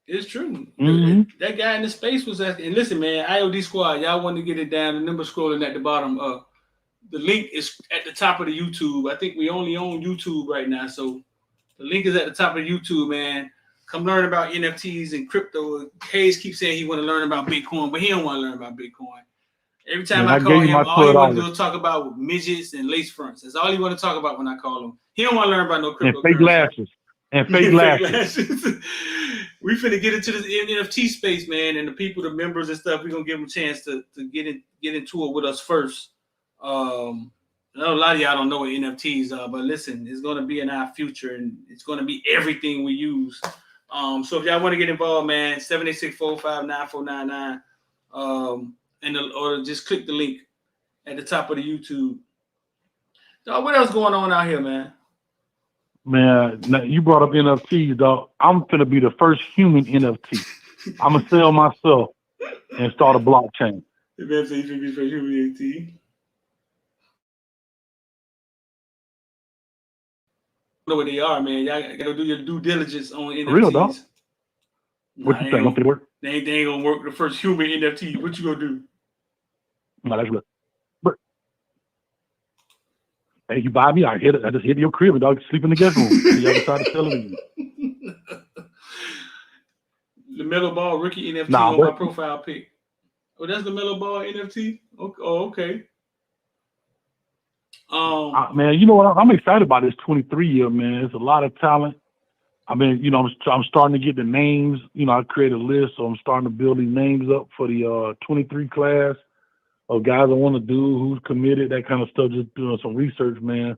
Speaker 8: Mm-hmm.
Speaker 11: That guy in the space was asking. And listen, man, IOD squad, y'all want to get it down. The number scrolling at the bottom. The link is at the top of the YouTube. I think we only own YouTube right now, so the link is at the top of YouTube, man. Come learn about NFTs and crypto. Hayes keeps saying he want to learn about Bitcoin, but he don't want to learn about Bitcoin. Every time I call him, all he want to do is talk about midgets and lace fronts. That's all he want to talk about when I call him. He don't want to learn about no cryptocurrency.
Speaker 8: And fake lashes.
Speaker 11: We finna get into this NFT space, man, and the people, the members and stuff. We're gonna give them a chance to get into it with us first. I know a lot of y'all don't know what NFTs are, but listen, it's gonna be in our future, and it's gonna be everything we use. So if y'all want to get involved, man, 786-459-9499, or just click the link at the top of the YouTube. Dog, what else going on out here, man?
Speaker 8: Man, now you brought up NFTs, dog. I'm finna be the first human NFT. I'm gonna sell myself and start a blockchain.
Speaker 11: The man said you finna be the first human NFT. Know what they are, man. Y'all gotta do your due diligence on NFTs.
Speaker 8: Real, dog. What you think? Gonna work?
Speaker 11: They ain't gonna work. The first human NFT. What you gonna do?
Speaker 8: No, that's real. But hey, you buy me? I just hit your crib and dog sleep in the guest room. The other side of the television.
Speaker 11: LaMelo Ball rookie NFT on my profile pic. Oh, that's LaMelo Ball NFT. Okay.
Speaker 8: Man, you know what? I'm excited about this 23-year, man. There's a lot of talent. I mean, I'm starting to get the names. I create a list, so I'm starting to build these names up for the 23 class of guys I want to do, who's committed, that kind of stuff. Just doing some research, man.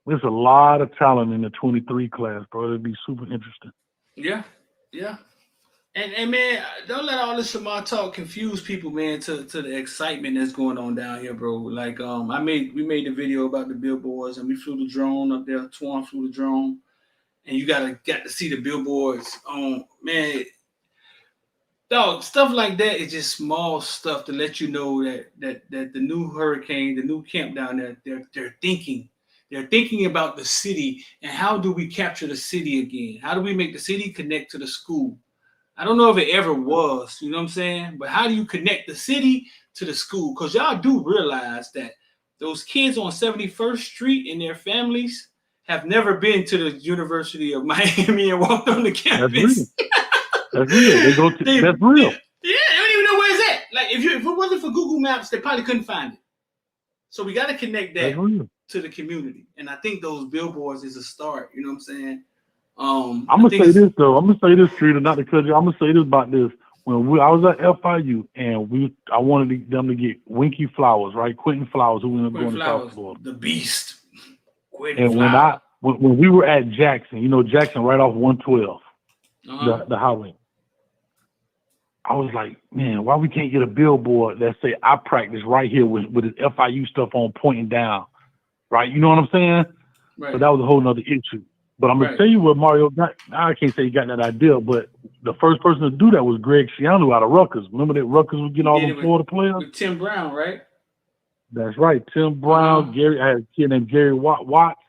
Speaker 8: There's a lot of talent in the 23 class, bro. It'd be super interesting.
Speaker 11: Yeah. And man, don't let all this shamar talk confuse people, man, to the excitement that's going on down here, bro. Like, we made the video about the billboards, and we flew the drone up there. Twan flew the drone, and you got to see the billboards. Man, dog, stuff like that is just small stuff to let you know that the new hurricane, the new camp down there, they're thinking. They're thinking about the city and how do we capture the city again? How do we make the city connect to the school? I don't know if it ever was, you know what I'm saying? But how do you connect the city to the school? Because y'all do realize that those kids on 71st Street and their families have never been to the University of Miami and walked on the campus.
Speaker 8: That's real. That's real.
Speaker 11: Yeah, they don't even know where it's at. Like, if it wasn't for Google Maps, they probably couldn't find it. So we got to connect that to the community. And I think those billboards is a start, you know what I'm saying?
Speaker 8: I'm gonna say this though. I'm gonna say this, Streeter, not to cut you. I'm gonna say this about this. When I was at FIU and I wanted them to get Winky Flowers, right? Quentin Flowers, who ended up going to South Florida.
Speaker 11: The beast.
Speaker 8: Quentin Flowers. When we were at Jackson, Jackson right off 112, the highway. I was like, man, why we can't get a billboard that say I practice right here with this FIU stuff on pointing down, right? You know what I'm saying?
Speaker 11: Right.
Speaker 8: So that was a whole nother issue. But I'm going to tell you what Mario got. I can't say he got that idea, but the first person to do that was Greg Schiano out of Rutgers. Remember that Rutgers was getting all the Florida players?
Speaker 11: With Tim Brown, right?
Speaker 8: That's right. Tim Brown, Gary. I had a kid named Gary Watts.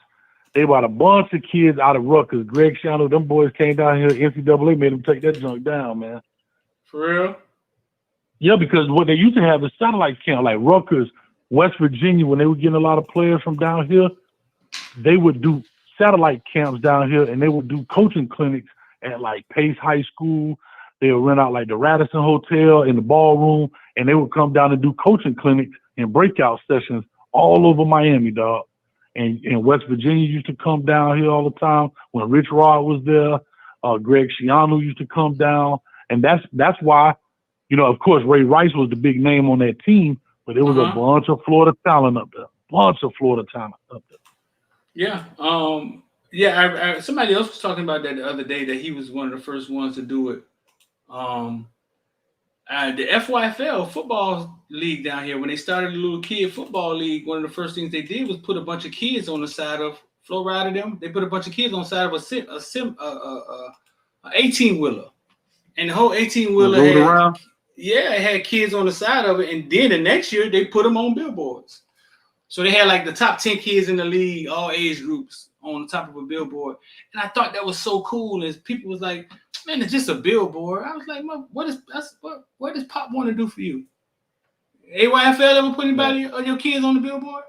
Speaker 8: They brought a bunch of kids out of Rutgers. Greg Schiano, them boys came down here. NCAA made them take that junk down, man.
Speaker 11: For real?
Speaker 8: Yeah, because what they used to have is satellite camp, like Rutgers, West Virginia, when they were getting a lot of players from down here, they would do satellite camps down here, and they would do coaching clinics at like Pace High School. They would rent out like the Radisson Hotel in the ballroom, and they would come down and do coaching clinics and breakout sessions all over Miami, dog. And West Virginia used to come down here all the time when Rich Rod was there. Greg Schiano used to come down, and that's why, you know, of course, Ray Rice was the big name on that team, but there was a bunch of Florida talent up there.
Speaker 11: Yeah. Somebody else was talking about that the other day, that he was one of the first ones to do it. The FYFL football league down here, when they started the little kid football league, one of the first things they did was put a bunch of kids on the side of Flo Rida them. They put a bunch of kids on the side of a 18-wheeler, and the whole 18-wheeler had kids on the side of it. And then the next year they put them on billboards. So they had like the top 10 kids in the league, all age groups, on the top of a billboard. And I thought that was so cool. And people was like, man, it's just a billboard. I was like, what does Pop want to do for you? AYFL ever put anybody of your kids on the billboard?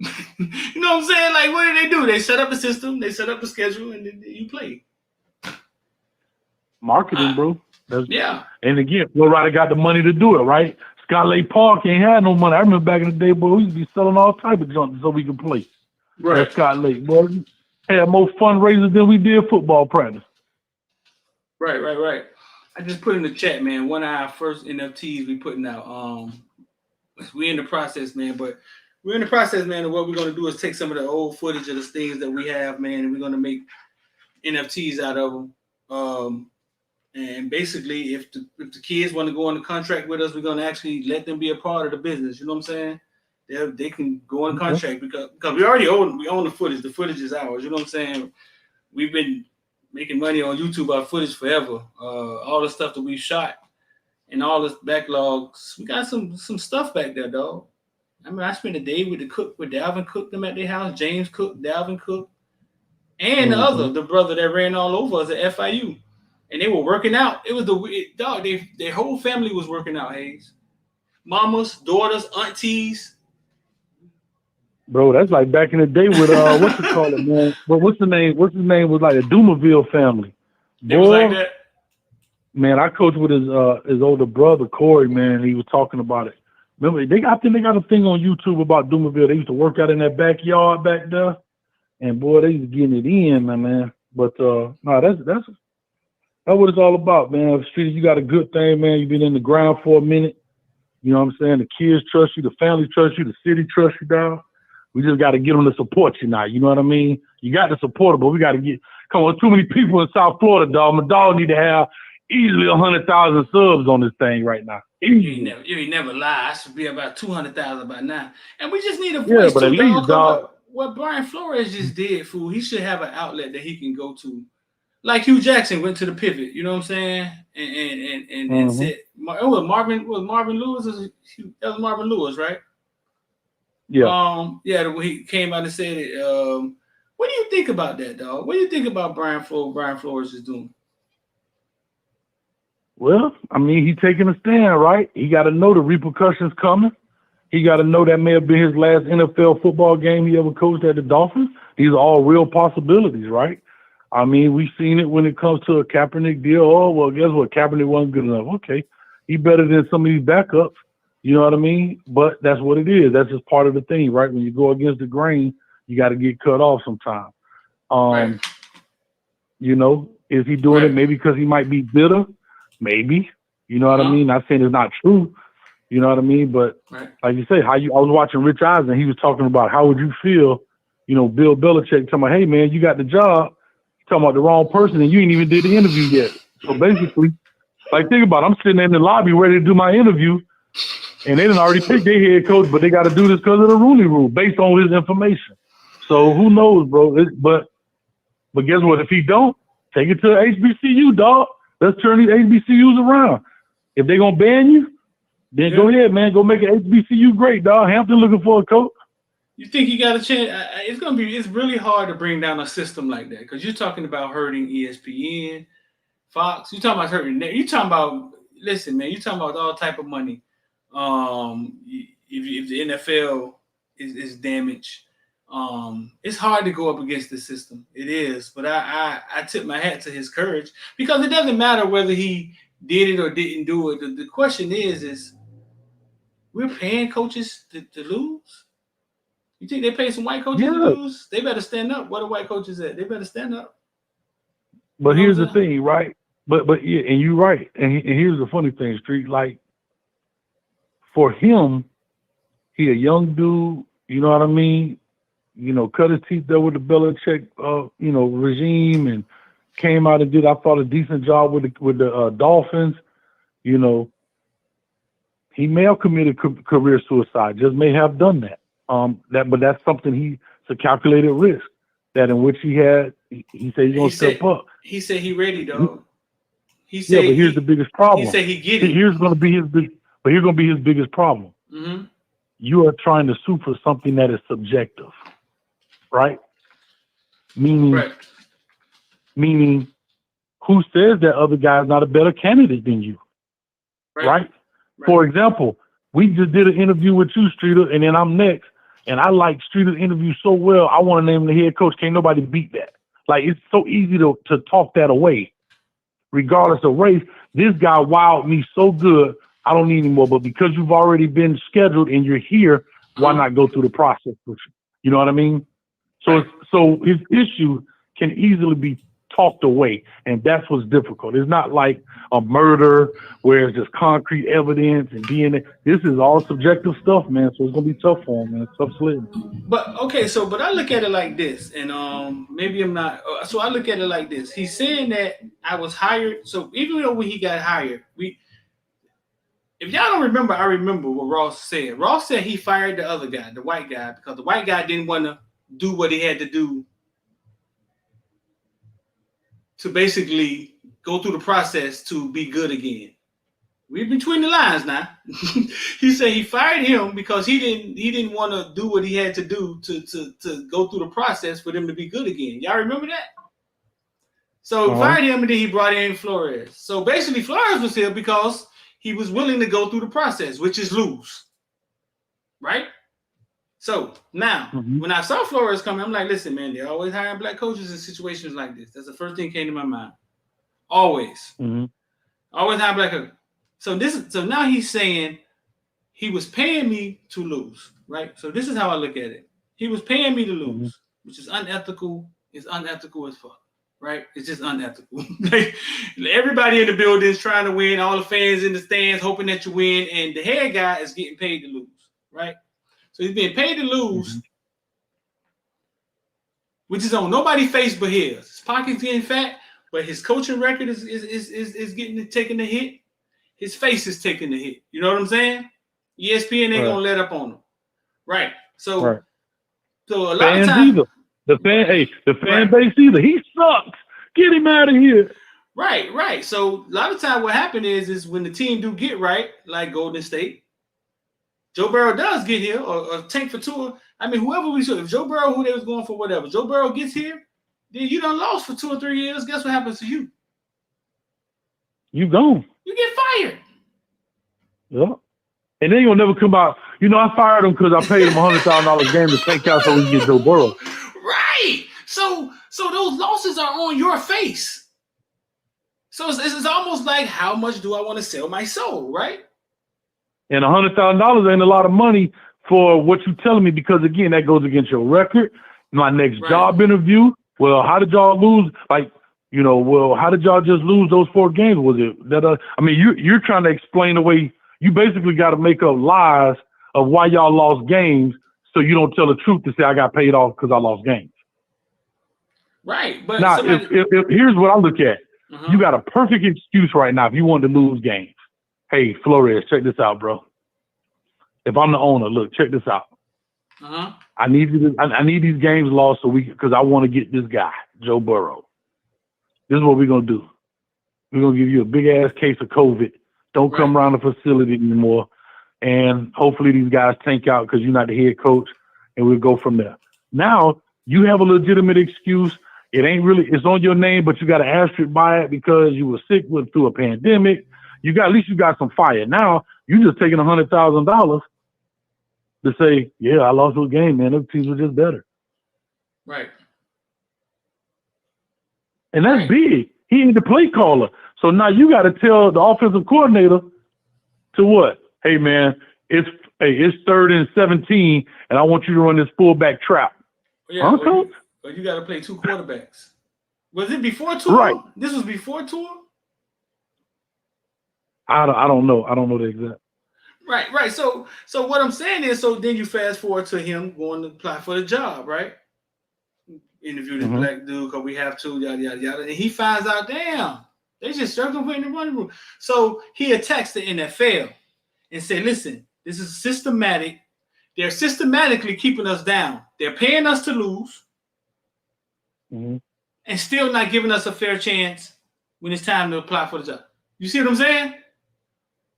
Speaker 11: You know what I'm saying? Like, what do? They set up a system, they set up a schedule, and then you play.
Speaker 8: Marketing, bro.
Speaker 11: Yeah.
Speaker 8: And again, Flo Rida got the money to do it, right? Scott Lake Park ain't had no money. I remember back in the day, boy, we used to be selling all type of junk so we could play.
Speaker 11: Right.
Speaker 8: At Scott Lake, boy. Had more fundraisers than we did football practice.
Speaker 11: Right. I just put in the chat, man. One of our first NFTs we putting out. We're in the process, man. But we're in the process, man. And what we're gonna do is take some of the old footage of the things that we have, man, and we're gonna make NFTs out of them. And basically, if the kids want to go on the contract with us, we're gonna actually let them be a part of the business. You know what I'm saying? They can go on contract because we own the footage. The footage is ours. You know what I'm saying? We've been making money on YouTube out footage forever. All the stuff that we shot and all this backlogs, we got some stuff back there, dog. I mean, I spent a day with Dalvin Cook them at their house, James Cook, Dalvin Cook, and the brother that ran all over us at FIU. And they were working out. It was their whole family was working out, Hayes. Mamas, daughters, aunties.
Speaker 8: Bro, that's like back in the day with what's it called, man? But what's the name? What's his name? Was like a Dumerville family.
Speaker 11: It was like that.
Speaker 8: Man, I coached with his older brother Corey. Man, he was talking about it. Remember, I think they got a thing on YouTube about Dumerville. They used to work out in that backyard back there, and boy, they was getting it in, man. But that's what it's all about, man. Street, you got a good thing, man. You've been in the ground for a minute. You know what I'm saying? The kids trust you, the family trusts you, the city trusts you, dog. We just got to get them to support you now. You know what I mean? You got to support them, but we got to come on, too many people in South Florida, dog. My dog need to have easily 100,000 subs on this thing right now.
Speaker 11: You ain't never lie. I should be about 200,000 by now. And we just need a voice
Speaker 8: but at least, dog.
Speaker 11: What Brian Flores just did, fool, he should have an outlet that he can go to. Like Hugh Jackson went to the pivot, you know what I'm saying? And said, it was Marvin Lewis? That was Marvin Lewis, right?
Speaker 8: Yeah.
Speaker 11: When he came out and said it. What do you think about that, dog? What do you think about Brian Flores is doing?
Speaker 8: Well, I mean, he's taking a stand, right? He got to know the repercussions coming. He got to know that may have been his last NFL football game he ever coached at the Dolphins. These are all real possibilities, right? I mean, we've seen it when it comes to a Kaepernick deal. Oh, well, guess what? Kaepernick wasn't good enough. Okay. He better than some of these backups. You know what I mean? But that's what it is. That's just part of the thing, right? When you go against the grain, you got to get cut off sometime.
Speaker 11: Right.
Speaker 8: You know, is he doing it maybe because he might be bitter? Maybe. You know what I mean? Not saying it's not true. You know what I mean? But like you say, I was watching Rich Eisen. He was talking about how would you feel, you know, Bill Belichick talking about, hey, man, you got the job. Talking about the wrong person and you ain't even did the interview yet. So basically, like think about it, I'm sitting in the lobby ready to do my interview and they didn't already pick their head coach, but they got to do this because of the Rooney Rule based on his information. So who knows, bro? But guess what? If he don't, take it to HBCU, dog. Let's turn these HBCUs around. If they gonna ban you, then go ahead, man. Go make an HBCU great, dog. Hampton looking for a coach.
Speaker 11: You think he got a chance? It's really hard to bring down a system like that because you're talking about hurting ESPN, Fox. You're talking about hurting. You're talking about listen, man, you talking about all type of money. If the NFL is damaged, it's hard to go up against the system. It is, but I tip my hat to his courage, because it doesn't matter whether he did it or didn't do it. The question is we're paying coaches to lose? You think they pay some white coaches to lose? They better stand up. What are white coaches at? They better stand up.
Speaker 8: But here's the thing, right? But yeah, and you're right. And here's the funny thing, Street. Like, for him, he a young dude. You know what I mean? You know, cut his teeth there with the Belichick, regime, and came out and did, I thought, a decent job with the Dolphins. You know, he may have committed career suicide. Just may have done that. But that's something it's a calculated risk that in which he said he's gonna step up.
Speaker 11: He said he ready, dog. He said,
Speaker 8: but here's the biggest problem.
Speaker 11: He said he get it.
Speaker 8: Here's gonna be his biggest problem.
Speaker 11: Mm-hmm.
Speaker 8: You are trying to sue for something that is subjective, right? Meaning, who says that other guy is not a better candidate than you, right? For example, we just did an interview with you, Streeter, and then I'm next. And I like Streeter's interview so well, I want to name the head coach. Can't nobody beat that. Like, it's so easy to talk that away, regardless of race. This guy wowed me so good, I don't need anymore. But because you've already been scheduled and you're here, why not go through the process with you? You know what I mean? So his issue can easily be talked away, and that's what's difficult. It's not like a murder where it's just concrete evidence and DNA. This is all subjective stuff, man. So it's gonna be tough for him, man. Tough sledding.
Speaker 11: But I look at it like this, and maybe I'm not. So I look at it like this. He's saying that I was hired. So even though when he got hired, if y'all don't remember, I remember what Ross said. Ross said he fired the other guy, the white guy, because the white guy didn't want to do what he had to do to basically go through the process to be good again. We're between the lines now. He said he fired him because he didn't want to do what he had to do to go through the process for them to be good again. Y'all remember that? So he fired him, and then he brought in Flores. So basically Flores was here because he was willing to go through the process, which is lose. Right? So now, when I saw Flores coming, I'm like, listen, man, they're always hiring black coaches in situations like this. That's the first thing that came to my mind. Always. Always hire black coaches. So now he's saying he was paying me to lose, right? So this is how I look at it. He was paying me to lose, which is unethical. It's unethical as fuck, right? It's just unethical. Like, everybody in the building is trying to win, all the fans in the stands hoping that you win, and the head guy is getting paid to lose, right? So he's being paid to lose, which is on nobody's face but his. His pocket's getting fat, but his coaching record is taking the hit. His face is taking the hit. You know what I'm saying? ESPN ain't gonna let up on him, right? So, so a lot
Speaker 8: fans
Speaker 11: of times,
Speaker 8: the fan base either. He sucks. Get him out of here.
Speaker 11: Right. So a lot of times, what happened is when the team do get right, like Golden State. Joe Burrow does get here, or tank for Tua. I mean, whoever we should. If Joe Burrow, who they was going for, whatever. Joe Burrow gets here, then you done lost for 2 or 3 years. Guess what happens to you?
Speaker 8: You gone.
Speaker 11: You get fired.
Speaker 8: Yeah. And then you'll never come out. You know, I fired him because I paid him $100,000 a game to tank out so we can get Joe Burrow.
Speaker 11: Right. So those losses are on your face. So it's almost like, how much do I want to sell my soul, right?
Speaker 8: And $100,000 ain't a lot of money for what you're telling me, because again, that goes against your record. My next job interview. Well, how did y'all lose? Like, you know, well, how did y'all just lose those 4 games? Was it that? I mean, you're trying to explain away. You basically got to make up lies of why y'all lost games, so you don't tell the truth to say I got paid off because I lost games.
Speaker 11: Right. But
Speaker 8: now, if here's what I look at. You got a perfect excuse right now if you want to lose games. Hey, Flores, check this out, bro. If I'm the owner, look, check this out. I need these games lost because I want to get this guy, Joe Burrow. This is what we're gonna do. We're gonna give you a big ass case of COVID. Don't come around the facility anymore, and hopefully these guys tank out because you're not the head coach, and we'll go from there. Now you have a legitimate excuse. It ain't really, it's on your name, but you got an asterisk by it because you were sick through a pandemic. you got at least you got some fire. Now you just taking $100,000 to say, yeah, I lost the game, man. Those teams were just better.
Speaker 11: Right.
Speaker 8: And that's big. He ain't the play caller. So now you got to tell the offensive coordinator to what? Hey, man, it's 3rd and 17, and I want you to run this fullback trap.
Speaker 11: Yeah,
Speaker 8: Coach?
Speaker 11: Or you got to play 2 quarterbacks. Was it before tour?
Speaker 8: Right.
Speaker 11: This was before tour?
Speaker 8: I don't know. I don't know the exact.
Speaker 11: Right. So what I'm saying is, so then you fast forward to him going to apply for the job, right? Interview this black dude because we have to, yada, yada, yada. And he finds out, damn, they just circumventing the running room. So he attacks the NFL and said, listen, this is systematic. They're systematically keeping us down. They're paying us to lose and still not giving us a fair chance when it's time to apply for the job. You see what I'm saying?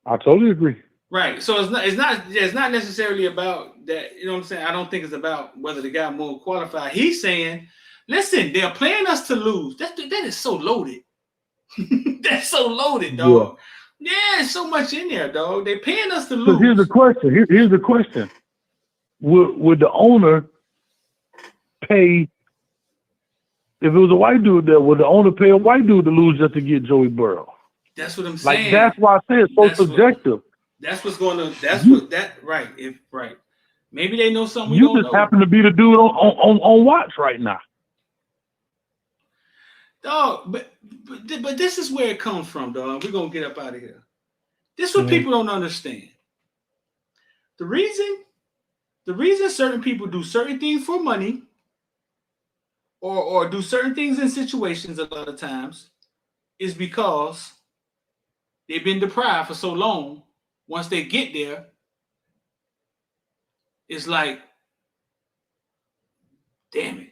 Speaker 8: I totally agree.
Speaker 11: Right. So it's not necessarily about that. You know what I'm saying? I don't think it's about whether the guy more qualified. He's saying, listen, they're playing us to lose. That is so loaded. That's so loaded, dog. Yeah, there's so much in there, dog. They're paying us to lose.
Speaker 8: So here's the question. Here's the question. Would the owner pay, if it was a white dude there, would the owner pay a white dude to lose just to get Joey Burrow?
Speaker 11: That's what I'm saying.
Speaker 8: Like, that's why I say it's so subjective.
Speaker 11: That's what's going to. Right. Maybe they know something we don't know.
Speaker 8: You just happen to be the dude on watch right now.
Speaker 11: Dog, but this is where it comes from, dog. We're gonna get up out of here. This is what people don't understand. The reason certain people do certain things for money or do certain things in situations a lot of times is because they've been deprived for so long. Once they get there, it's like, damn it,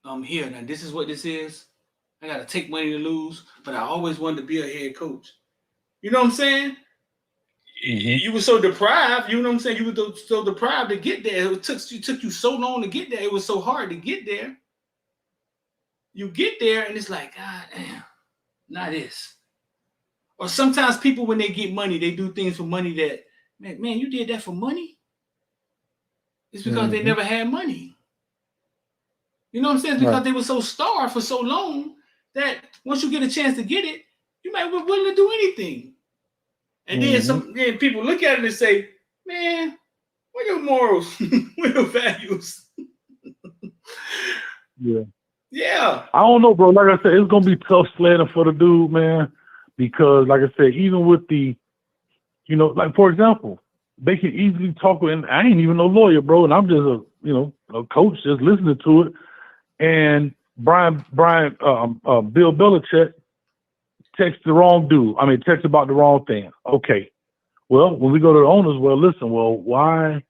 Speaker 11: I'm here now. This is what this is. I got to take money to lose, but I always wanted to be a head coach. You know what I'm saying? You were so deprived. You know what I'm saying? You were so deprived to get there. It took you so long to get there. It was so hard to get there. You get there, and it's like, God damn, not this. Or sometimes people, when they get money, they do things for money that, man, you did that for money? It's because they never had money. You know what I'm saying? It's because they were so starved for so long that once you get a chance to get it, you might be willing to do anything. And then people look at it and say, man, where your morals? Where your values? Yeah.
Speaker 8: I don't know, bro. Like I said, it's going to be tough sledding for the dude, man. Because, like I said, even with the, like, for example, they can easily talk with, and I ain't even no lawyer, bro, and I'm just a coach just listening to it. And Bill Belichick texted the wrong dude. Text about the wrong thing. Okay. Well, when we go to the owners, listen, why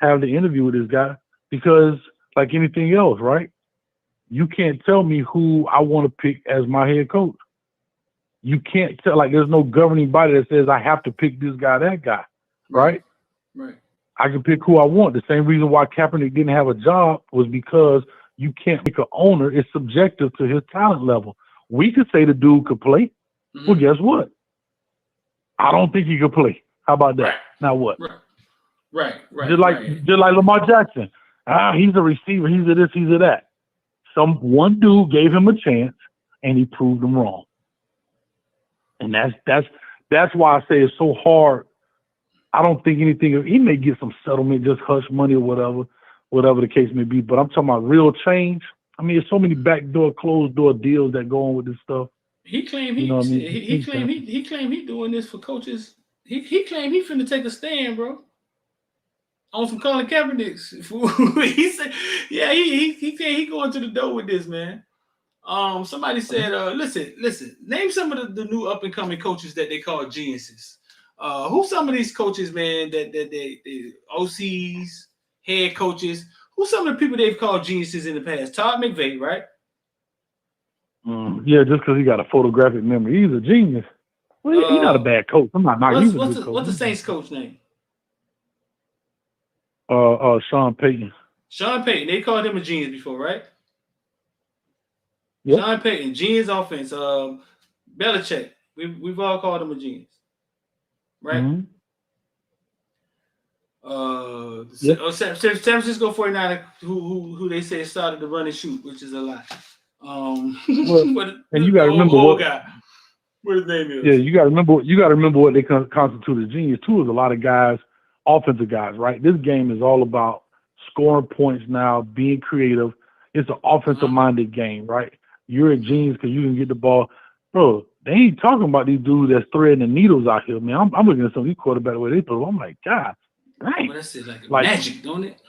Speaker 8: have the interview with this guy? Because, like anything else, right? You can't tell me who I want to pick as my head coach. You can't tell, like, there's no governing body that says I have to pick this guy, that guy, right?
Speaker 11: Right.
Speaker 8: I can pick who I want. The same reason why Kaepernick didn't have a job was because you can't pick an owner. It's subjective to his talent level. We could say the dude could play. Well, guess what? I don't think he could play. How about that? Now what?
Speaker 11: Right.
Speaker 8: Just like Lamar Jackson. He's a receiver. He's a this, he's a that. One dude gave him a chance, and he proved him wrong. And that's why I say it's so hard. I don't think anything. He may get some settlement, just hush money or whatever the case may be. But I'm talking about real change. There's so many backdoor, closed door deals that go on with this stuff.
Speaker 11: He claimed he doing this for coaches. He claimed he finna take a stand, bro. On some Colin Kaepernick's. He said, yeah, he going to the door with this, man. Somebody said, listen, name some of the new up and coming coaches that they call geniuses. Who some of these coaches, man, that they OCs, head coaches, who some of the people they've called geniuses in the past? Todd McVay, right?
Speaker 8: Yeah, just because he got a photographic memory. He's a genius. Well, he's not a bad coach. I'm not knocking him.
Speaker 11: What's the Saints coach name?
Speaker 8: Sean Payton.
Speaker 11: Sean Payton. They called him a genius before, right?
Speaker 8: Yep.
Speaker 11: Sean Payton, genius offense. Belichick, We've all called him a genius, right?
Speaker 8: Mm-hmm.
Speaker 11: San Francisco 49ers, who they say started to run and shoot, which is a lie.
Speaker 8: Well, and you got to remember
Speaker 11: old guy, what his name is.
Speaker 8: Yeah, you got to remember what they constitute as genius too. Is a lot of guys, offensive guys, right? This game is all about scoring points now, being creative. It's an offensive-minded game, right? You're a genius because you can get the ball, bro. They ain't talking about these dudes that's threading the needles out here, man. I'm looking at some of these quarterbacks the way they throw. I'm like, God, dang.
Speaker 11: Well, that's it, like magic, don't it?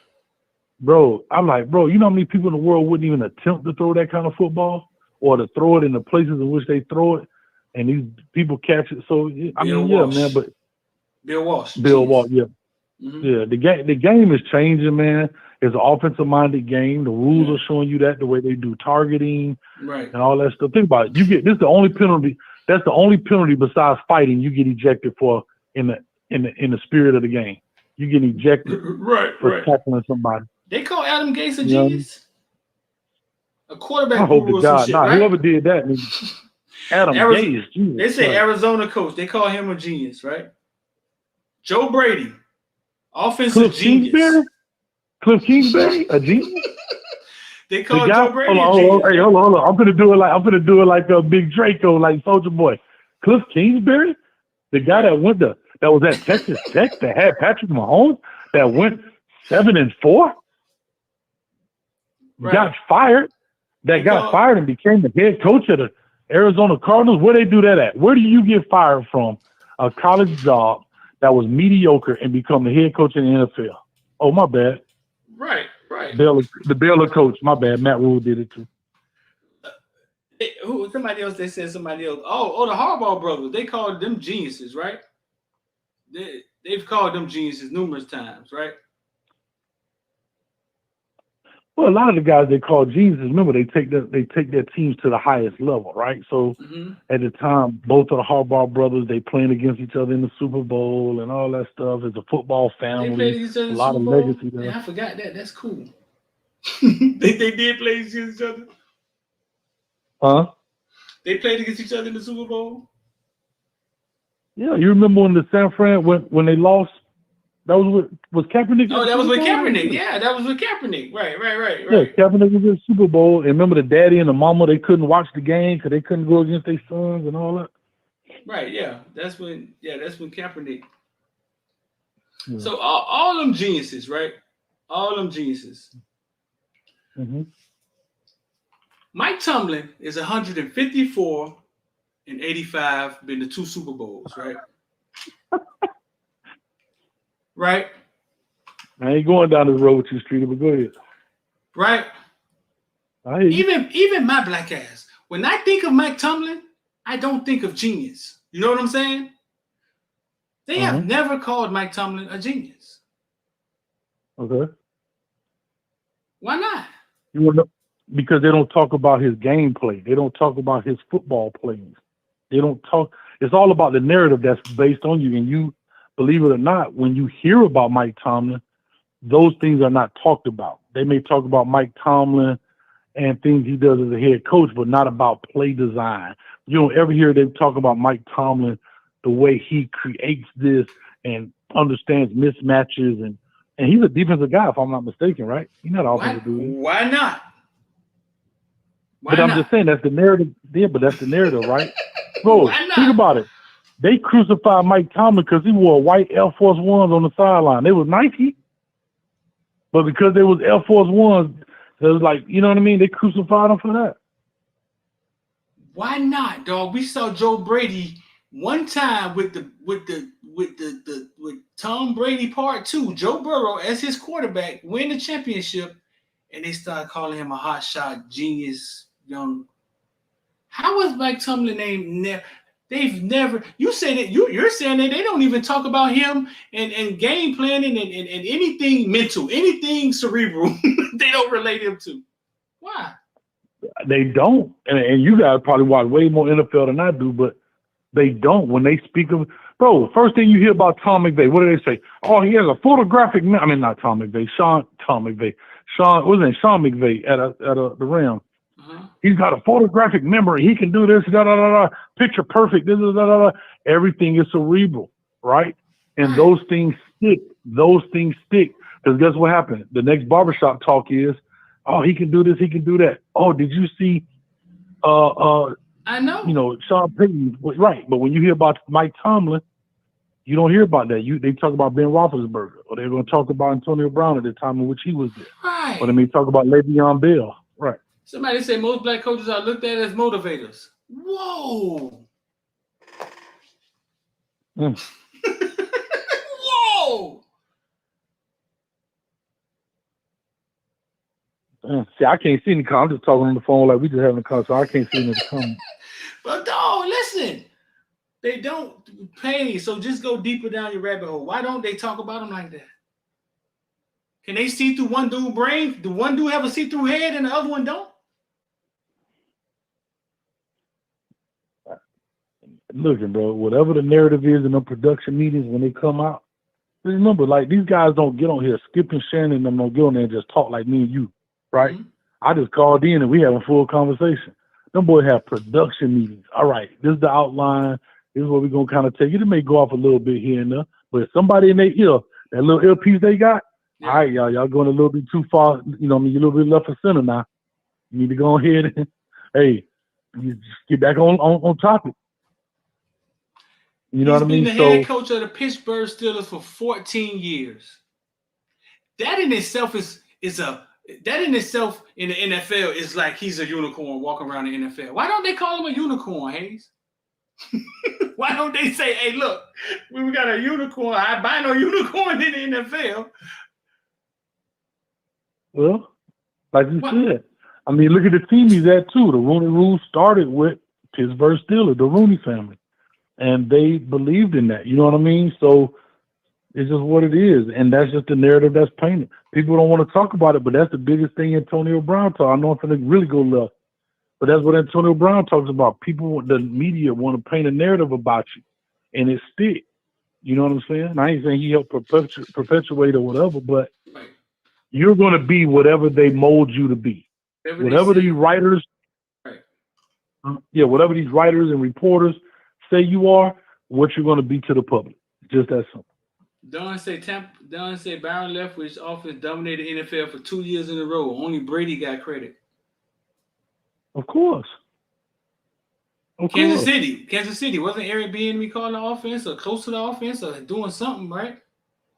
Speaker 8: Bro, I'm like, bro, you know how many people in the world wouldn't even attempt to throw that kind of football or to throw it in the places in which they throw it, and these people catch it. So
Speaker 11: Bill Walsh,
Speaker 8: yeah.
Speaker 11: Mm-hmm.
Speaker 8: Yeah, the game is changing, man. It's an offensive-minded game. The rules are showing you that, the way they do targeting and all that stuff. Think about it. This is the only penalty. That's the only penalty besides fighting you get ejected for in the spirit of the game. You get ejected for tackling somebody.
Speaker 11: They call Adam Gase a genius. A quarterback
Speaker 8: I hope
Speaker 11: guru
Speaker 8: to
Speaker 11: or some
Speaker 8: God,
Speaker 11: shit, right?
Speaker 8: Whoever did that, Adam Gase. Jesus
Speaker 11: They say
Speaker 8: Christ.
Speaker 11: Arizona coach. They call him a genius, right? Joe Brady, offensive genius.
Speaker 8: Cliff Kingsbury, a genius.
Speaker 11: They call Joe Brady a
Speaker 8: hold
Speaker 11: genius.
Speaker 8: on. I'm gonna do it like a Big Draco, like Soldier Boy. Cliff Kingsbury, the guy that was at Texas Tech, that had Patrick Mahomes, that went 7-4, got fired. Got fired and became the head coach of the Arizona Cardinals. Where they do that at? Where do you get fired from a college job that was mediocre and become the head coach in the NFL? Oh, my bad.
Speaker 11: Right.
Speaker 8: The Baylor coach. My bad. Matt Rule did it too.
Speaker 11: Somebody else. They said somebody else. Oh, the Harbaugh brothers. They called them geniuses, right? They've called them geniuses numerous times, right?
Speaker 8: Well, a lot of the guys they call geniuses, remember they take their teams to the highest level, right? So at the time, both of the Harbaugh brothers, they playing against each other in the Super Bowl and all that stuff. It's a football family.
Speaker 11: They played against each other in
Speaker 8: a
Speaker 11: the
Speaker 8: lot
Speaker 11: Super
Speaker 8: of
Speaker 11: Bowl?
Speaker 8: legacy there.
Speaker 11: Man, I forgot that. That's cool. they did play against each other.
Speaker 8: Huh?
Speaker 11: They played against each other in the Super Bowl.
Speaker 8: Yeah, you remember when the San Fran when they lost? That was Kaepernick.
Speaker 11: Oh, that was with Kaepernick. Yeah, that was with Kaepernick. Right.
Speaker 8: Yeah, Kaepernick was in the Super Bowl. And remember the daddy and the mama, they couldn't watch the game because they couldn't go against their sons and all that.
Speaker 11: Right, yeah. That's when Kaepernick. Yeah. So all them geniuses, right? All them geniuses.
Speaker 8: Mm-hmm.
Speaker 11: Mike Tomlin is 154 and 85, been to 2 Super Bowls, right? Right?
Speaker 8: I ain't going down this road with you, Streeter, but go ahead.
Speaker 11: Right? Even my black ass. When I think of Mike Tomlin, I don't think of genius. You know what I'm saying? They have never called Mike Tomlin a genius.
Speaker 8: Okay.
Speaker 11: Why not?
Speaker 8: You want to know? Because they don't talk about his gameplay. They don't talk about his football plays. They don't talk. It's all about the narrative that's based on you. And you, believe it or not, when you hear about Mike Tomlin, those things are not talked about. They may talk about Mike Tomlin and things he does as a head coach, but not about play design. You don't ever hear them talk about Mike Tomlin, the way he creates this and understands mismatches. And he's a defensive guy, if I'm not mistaken, right? He's not an offensive dude.
Speaker 11: Why not?
Speaker 8: But I'm just saying, that's the narrative. Yeah, but that's the narrative, right? Bro, think about it. They crucified Mike Tomlin because he wore white Air Force Ones on the sideline. They was Nike, but because they was Air Force Ones, it was like, you know what I mean? They crucified him for that.
Speaker 11: Why not, dog? We saw Joe Brady one time with Tom Brady Part 2, Joe Burrow as his quarterback, win the championship, and they started calling him a hot shot, genius, young. How was Mike Tomlin named? They've never. You say that you're saying that they don't even talk about him and game planning and anything mental, anything cerebral. They don't relate him to. Why? They
Speaker 8: don't, and you guys probably watch way more NFL than I do, but they don't. When they speak of, bro, first thing you hear about Tom McVay, what do they say? Oh, he has a photographic. I mean, not Tom McVay, Sean McVay at the Rams. He's got a photographic memory. He can do this, da da da da. Picture perfect. Da, da, da, da, da. Everything is cerebral, right? And those things stick. Those things stick. Because guess what happened? The next barbershop talk is, oh, he can do this, he can do that. Oh, did you see?
Speaker 11: I know.
Speaker 8: You know, Sean Payton, right? But when you hear about Mike Tomlin, you don't hear about that. They talk about Ben Roethlisberger, or they're going to talk about Antonio Brown at the time in which he was there.
Speaker 11: Right.
Speaker 8: Or they may talk about Le'Veon Bell. Right.
Speaker 11: Somebody said most black coaches are looked at as motivators. Whoa. Whoa.
Speaker 8: See, I can't see any comments. I'm just talking on the phone like we just having a conversation. So I can't see any of the comments.
Speaker 11: But dog, listen. They don't pay, so just go deeper down your rabbit hole. Why don't they talk about them like that? Can they see through one dude's brain? Do one dude have a see-through head and the other one don't?
Speaker 8: Looking, bro, whatever the narrative is in the production meetings when they come out, remember, like, these guys don't get on here. Skip and Shannon and them don't get on there and just talk like me and you, right? Mm-hmm. I just called in and we having a full conversation. Them boys have production meetings. All right, this is the outline. This is what we're going to kind of take. It may go off a little bit here and there, but if somebody in their ear, that little earpiece they got, all right, y'all going a little bit too far. You know, I mean, you're a little bit left of center now. You need to go ahead and, hey, you just get back on topic. You know what I mean?
Speaker 11: He's been the head coach of the Pittsburgh Steelers for 14 years. That in itself that in itself in the NFL is like he's a unicorn walking around the NFL. Why don't they call him a unicorn, Hayes? Why don't they say, hey, look, we got a unicorn. I buy no unicorn in the NFL.
Speaker 8: Well, like you said, I mean, look at the team he's at, too. The Rooney Rule started with Pittsburgh Steelers, the Rooney family. And they believed in that. You know what I mean? So it's just what it is. And that's just the narrative that's painted. People don't want to talk about it, but that's the biggest thing Antonio Brown talks. I know I'm going to really go left. But that's what Antonio Brown talks about. People, the media, want to paint a narrative about you, and it sticks. You know what I'm saying? I ain't saying he helped perpetuate or whatever, but you're going to be whatever they mold you to be. Whatever these writers, whatever these writers and reporters say you are, what you're going to be to the public. Just that simple.
Speaker 11: Don say Byron Leftwich's offense dominated NFL for 2 years in a row. Only Brady got credit.
Speaker 8: Of course.
Speaker 11: Kansas City. Wasn't Eric Bieniemy calling the offense or close to the offense or doing something, right?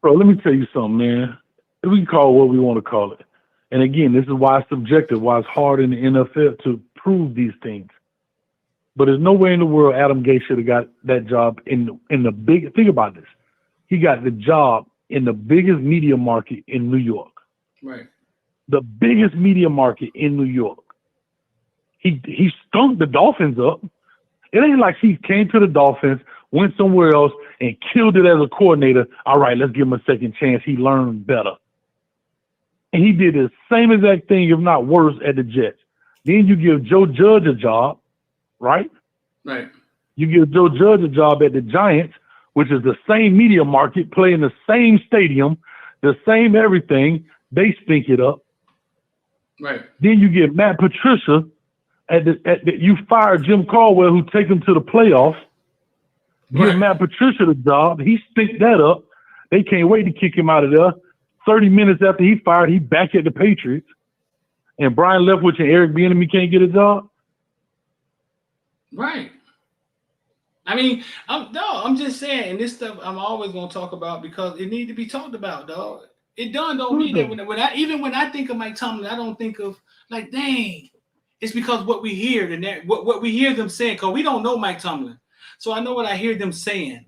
Speaker 8: Bro, let me tell you something, man. We can call it what we want to call it. And again, this is why it's subjective, why it's hard in the NFL to prove these things. But there's no way in the world Adam Gase should have got that job in the big. Think about this. He got the job in the biggest media market in New York.
Speaker 11: Right.
Speaker 8: The biggest media market in New York. He stunk the Dolphins up. It ain't like he came to the Dolphins, went somewhere else, and killed it as a coordinator. All right, let's give him a second chance. He learned better. And he did the same exact thing, if not worse, at the Jets. Then you give Joe Judge a job, right?
Speaker 11: Right.
Speaker 8: You give Joe Judge a job at the Giants, which is the same media market, playing the same stadium, the same everything. They stink it up.
Speaker 11: Right.
Speaker 8: Then you get Matt Patricia you fired Jim Caldwell, who take them to the playoffs. Give Matt Patricia the job. He stink that up. They can't wait to kick him out of there. 30 minutes after he fired, he back at the Patriots. And Brian Leftwich and Eric Bieniemy can't get a job.
Speaker 11: Right. I mean, I'm just saying, and this stuff I'm always gonna talk about because it needs to be talked about, dog. It don't mean that when I think of Mike Tomlin, I don't think of like, dang. It's because what we hear, what we hear them saying, because we don't know Mike Tomlin. So I know what I hear them saying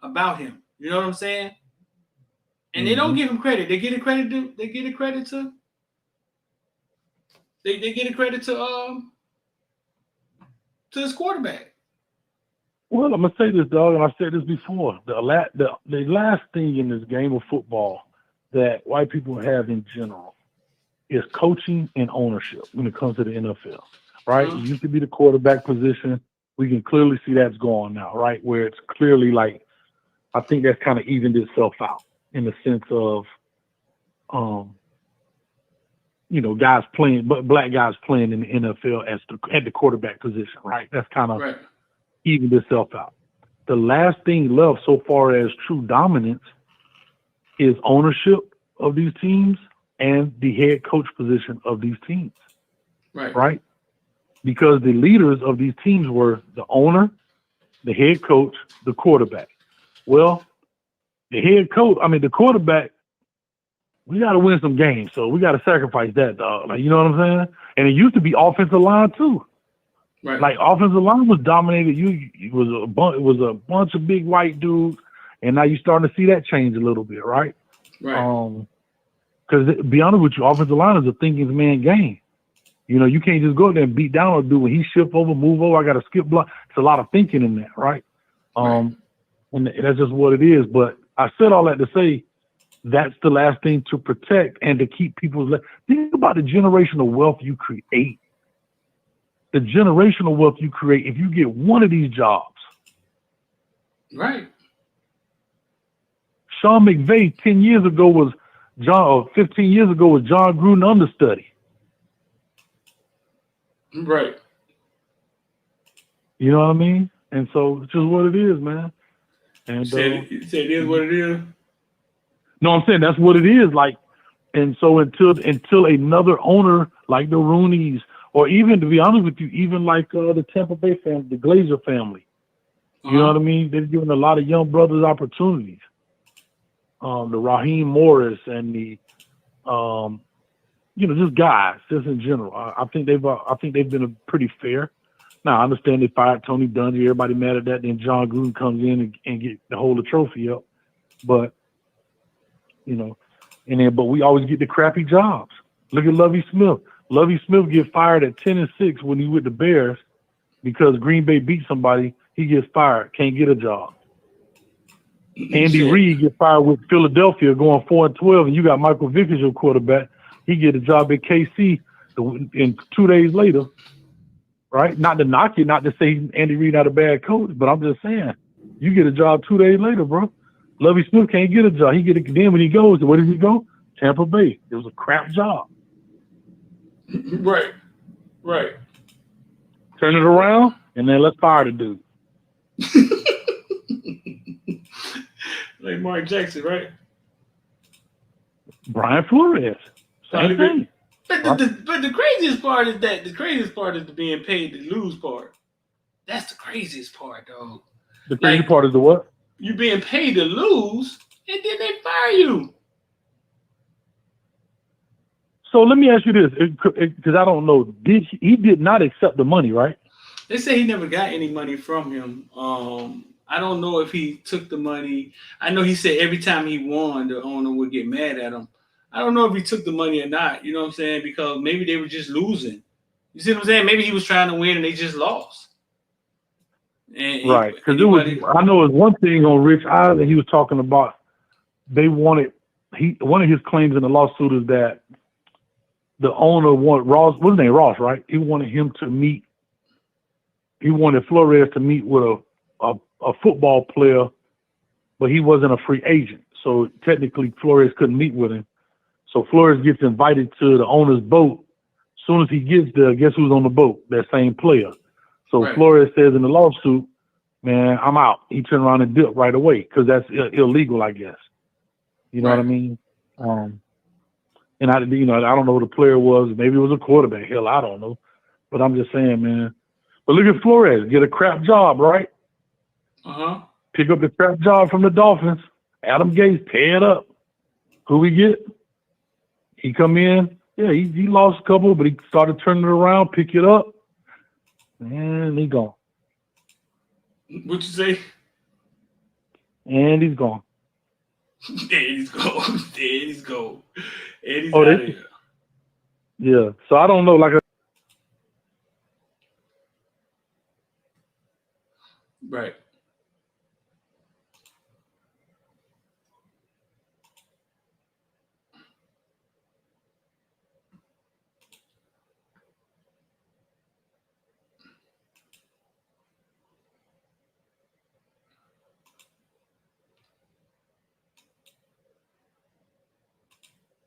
Speaker 11: about him. You know what I'm saying? And they don't give him credit. They get a credit to his quarterback.
Speaker 8: Well, I'm gonna say this, dog, and I've said this before. The last thing in this game of football that white people have in general is coaching and ownership when it comes to the NFL, right? It used to be the quarterback position. We can clearly see that's gone now, right? Where it's clearly like, I think that's kind of evened itself out in the sense of, guys playing, but black guys playing in the NFL at the quarterback position, right? That's kind of
Speaker 11: Right.
Speaker 8: evened itself out. The last thing left so far as true dominance is ownership of these teams and the head coach position of these teams,
Speaker 11: Right.
Speaker 8: right? Because the leaders of these teams were the owner, the head coach, the quarterback. Well, the quarterback, we got to win some games, so we got to sacrifice that, dog. Like, you know what I'm saying? And it used to be offensive line too.
Speaker 11: Right.
Speaker 8: Like offensive line was dominated. It was a bunch of big white dudes, and now you're starting to see that change a little bit, right?
Speaker 11: Right.
Speaker 8: Because to be honest with you, offensive line is a thinking man game. You can't just go out there and beat down a dude when he shift over, move over. I got to skip block. It's a lot of thinking in that, right? And that's just what it is. But I said all that to say that's the last thing to protect and to keep people's. Think about the generational wealth you create. The generational wealth you create if you get one of these jobs.
Speaker 11: Right.
Speaker 8: Sean McVay 10 years ago was 15 years ago was John Gruden understudy.
Speaker 11: Right.
Speaker 8: You know what I mean? And so it's just what it is, man. And
Speaker 11: you said it is what it is.
Speaker 8: No, I'm saying that's what it is. Like, and so until another owner like the Rooneys, or even, to be honest with you, even like the Tampa Bay family, the Glazer family, you know what I mean? They've given a lot of young brothers opportunities. The Raheem Morris and the, just guys, just in general. I think they've been pretty fair. Now I understand they fired Tony Dungy. Everybody mad at that. Then John Gruden comes in and get to hold the trophy up. But but we always get the crappy jobs. Look at Lovie Smith. Lovie Smith get fired at 10-6 when he with the Bears because Green Bay beat somebody. He gets fired, can't get a job. Andy Reid get fired with Philadelphia going 4-12, and you got Michael Vick as your quarterback. He get a job at KC, and 2 days later, right? Not to knock you, not to say Andy Reid not a bad coach, but I'm just saying, you get a job 2 days later, bro. Lovie Smith can't get a job. He get it then when he goes. Where does he go? Tampa Bay. It was a crap job.
Speaker 11: Right. Right.
Speaker 8: Turn it around, and then let's fire the dude.
Speaker 11: Like Mark Jackson, right?
Speaker 8: Brian Flores. Same thing.
Speaker 11: But the craziest part is the being paid to lose part. That's the craziest part, dog.
Speaker 8: The crazy part is the what?
Speaker 11: You being paid to lose, and then they fire you.
Speaker 8: So let me ask you this, because I don't know. He did not accept the money, right?
Speaker 11: They say he never got any money from him. I don't know if he took the money. I know he said every time he won, the owner would get mad at him. I don't know if he took the money or not. You know what I'm saying? Because maybe they were just losing. You see what I'm saying? Maybe he was trying to win and they just lost.
Speaker 8: Right, because I know it was one thing on Rich Eisen he was talking about. One of his claims in the lawsuit is that the owner wanted Ross, what's his name, Ross, right? He wanted Flores to meet with a football player, but he wasn't a free agent. So technically Flores couldn't meet with him. So Flores gets invited to the owner's boat. As soon as he gets there, guess who's on the boat? That same player. So right. Flores says in the lawsuit, man, I'm out. He turned around and dipped right away because that's illegal, I guess. You know what I mean? And I don't know who the player was. Maybe it was a quarterback. Hell, I don't know. But I'm just saying, man. But look at Flores. Get a crap job, right? Pick up the crap job from the Dolphins. Adam Gase, pay it up. Who we get? He come in. Yeah, he lost a couple, but he started turning it around, pick it up, and he gone.
Speaker 11: What'd you say?
Speaker 8: And he's gone.
Speaker 11: And he's gone. And he's gone. And he's out of here.
Speaker 8: Yeah. So I don't know.
Speaker 11: Right.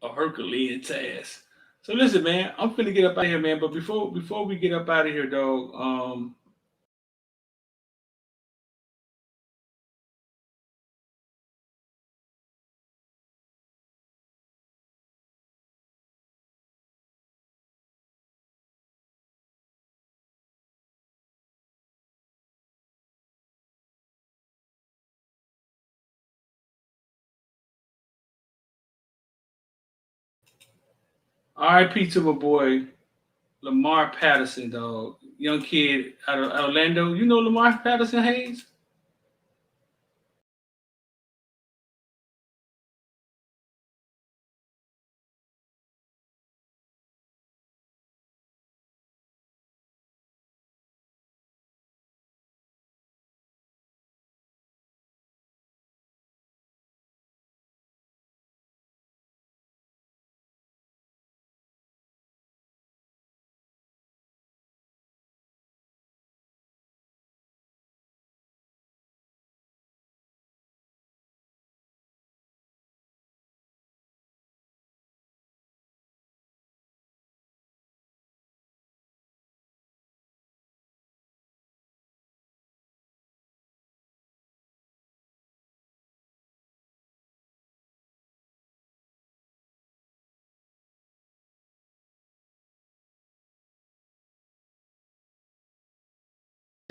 Speaker 11: A Herculean task. So listen, man, I'm finna get up out of here, man. But before we get up out of here, dog, R.I.P. to my boy Lamar Patterson, dog. Young kid out of Orlando. You know Lamar Patterson, Hayes?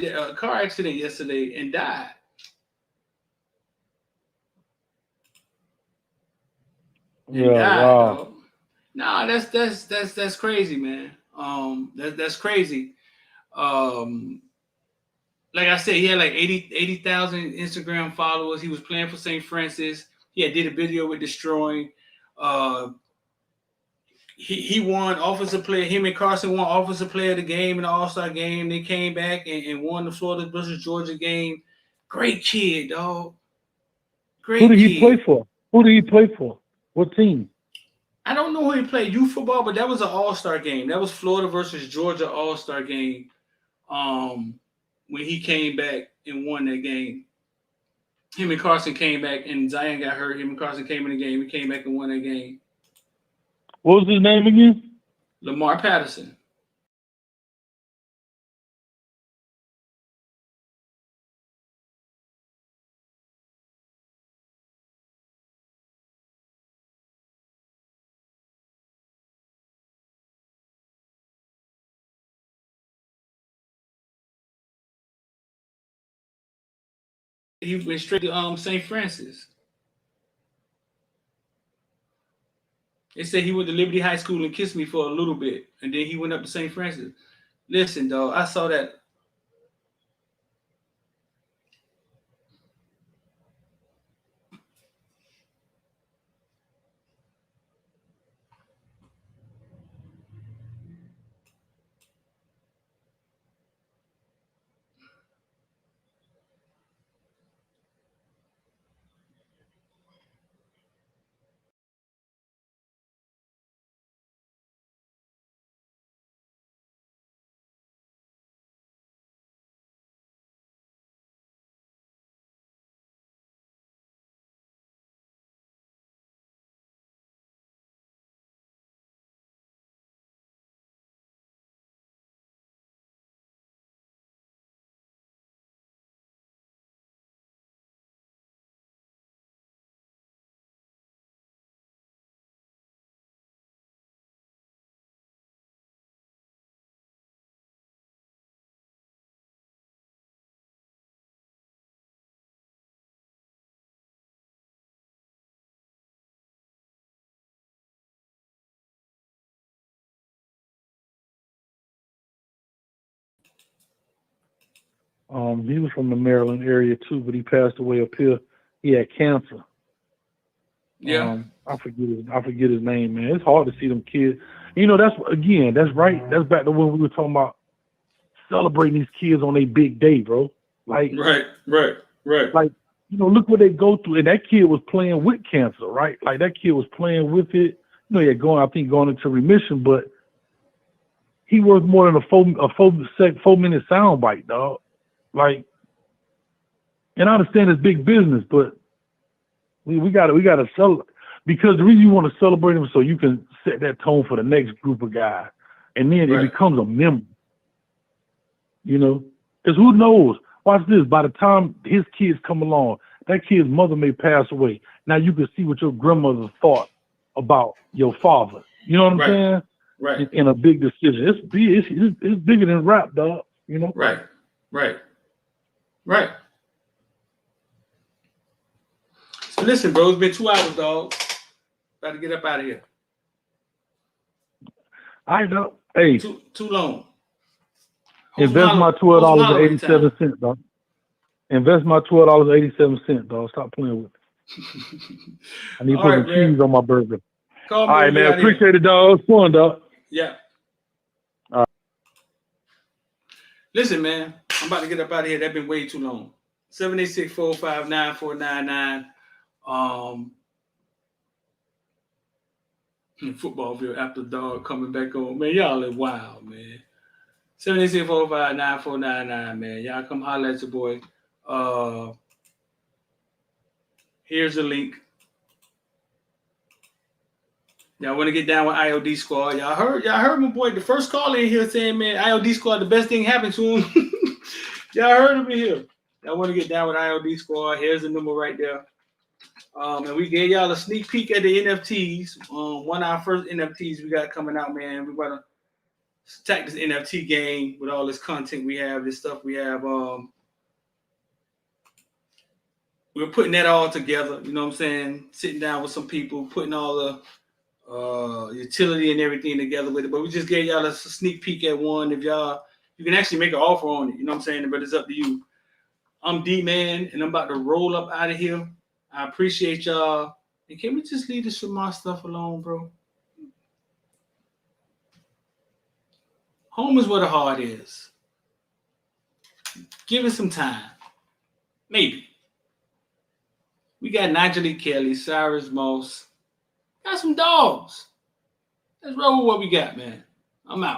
Speaker 11: A car accident yesterday and died. And
Speaker 8: Yeah,
Speaker 11: died,
Speaker 8: wow.
Speaker 11: dog. Nah, that's crazy, man. That's crazy. Um, like I said, he had like 80,000 Instagram followers. He was playing for St. Francis. He had did a video with Destroying. Uh, he won offensive player. Him and Carson won offensive player of the game in the All-Star game. They came back and won the Florida versus Georgia game. Great kid, dog.
Speaker 8: Who
Speaker 11: Great
Speaker 8: did he play
Speaker 11: kid.
Speaker 8: for? Who did he play for? What team?
Speaker 11: I don't know who he played youth football, but that was an All-Star game. That was Florida versus Georgia All-Star game. When he came back and won that game. Him and Carson came back and Zion got hurt. Him and Carson came in the game. He came back and won that game.
Speaker 8: What was his name again?
Speaker 11: Lamar Patterson. He went straight to St. Francis. They said he went to Liberty High School and kissed me for a little bit, and then he went up to St. Francis. Listen, dog, I saw that.
Speaker 8: He was from the Maryland area too, but he passed away up here. He had cancer.
Speaker 11: Yeah.
Speaker 8: I forget his name, man. It's hard to see them kids. You know, that's right. That's back to when we were talking about celebrating these kids on their big day, bro. Like,
Speaker 11: right.
Speaker 8: Like, you know, look what they go through. And that kid was playing with cancer, right? Like that kid was playing with it. You know, he had going into remission, but he was more than a 4-minute sound bite, dog. Like, and I understand it's big business, but we gotta celebrate, because the reason you want to celebrate them so you can set that tone for the next group of guys. And then it
Speaker 11: Right.
Speaker 8: becomes a memory. You know? Because who knows? Watch this. By the time his kids come along, that kid's mother may pass away. Now you can see what your grandmother thought about your father. You know what I'm
Speaker 11: Right.
Speaker 8: saying?
Speaker 11: Right.
Speaker 8: In a big decision. It's bigger than rap, dog. You know?
Speaker 11: Right. Right. Right. So listen, bro, it's been 2 hours, dog. Got to get up out of here.
Speaker 8: I know. Hey,
Speaker 11: Too long.
Speaker 8: invest my $12.87, dog. Invest my $12.87, dog. Stop playing with me. I need to
Speaker 11: All
Speaker 8: put
Speaker 11: right,
Speaker 8: some
Speaker 11: man.
Speaker 8: cheese on my burger.
Speaker 11: Call me
Speaker 8: All right,
Speaker 11: when you
Speaker 8: man.
Speaker 11: out here.
Speaker 8: Appreciate it, dog. It's fun, dog.
Speaker 11: Yeah.
Speaker 8: All right.
Speaker 11: Listen, man, I'm about to get up out of here. That's been way too long. 786-459-9499. Footballville after dog coming back on. Man, y'all are wild, man. 786-459-9499, man. Y'all come holler at your boy. Here's a link. Y'all want to get down with IOD Squad? Y'all heard my boy, the first caller in here saying, man, IOD Squad, the best thing happened to him. Y'all heard him in here. Y'all want to get down with IOD Squad? Here's the number right there. And we gave y'all a sneak peek at the NFTs. One of our first NFTs we got coming out, man. We're going to attack this NFT game with all this content we have, this stuff we have. We're putting that all together, you know what I'm saying? Sitting down with some people, putting all the utility and everything together with it. But we just gave y'all a sneak peek at one. If y'all, you can actually make an offer on it, you know what I'm saying? But it's up to you. I'm D-Man, and I'm about to roll up out of here. I appreciate y'all. And can we just leave this shamar stuff alone, bro? Home is where the heart is. Give it some time. Maybe. We got Nigel Kelly, Cyrus Moss. Got some dogs. Let's roll with what we got, man. I'm out.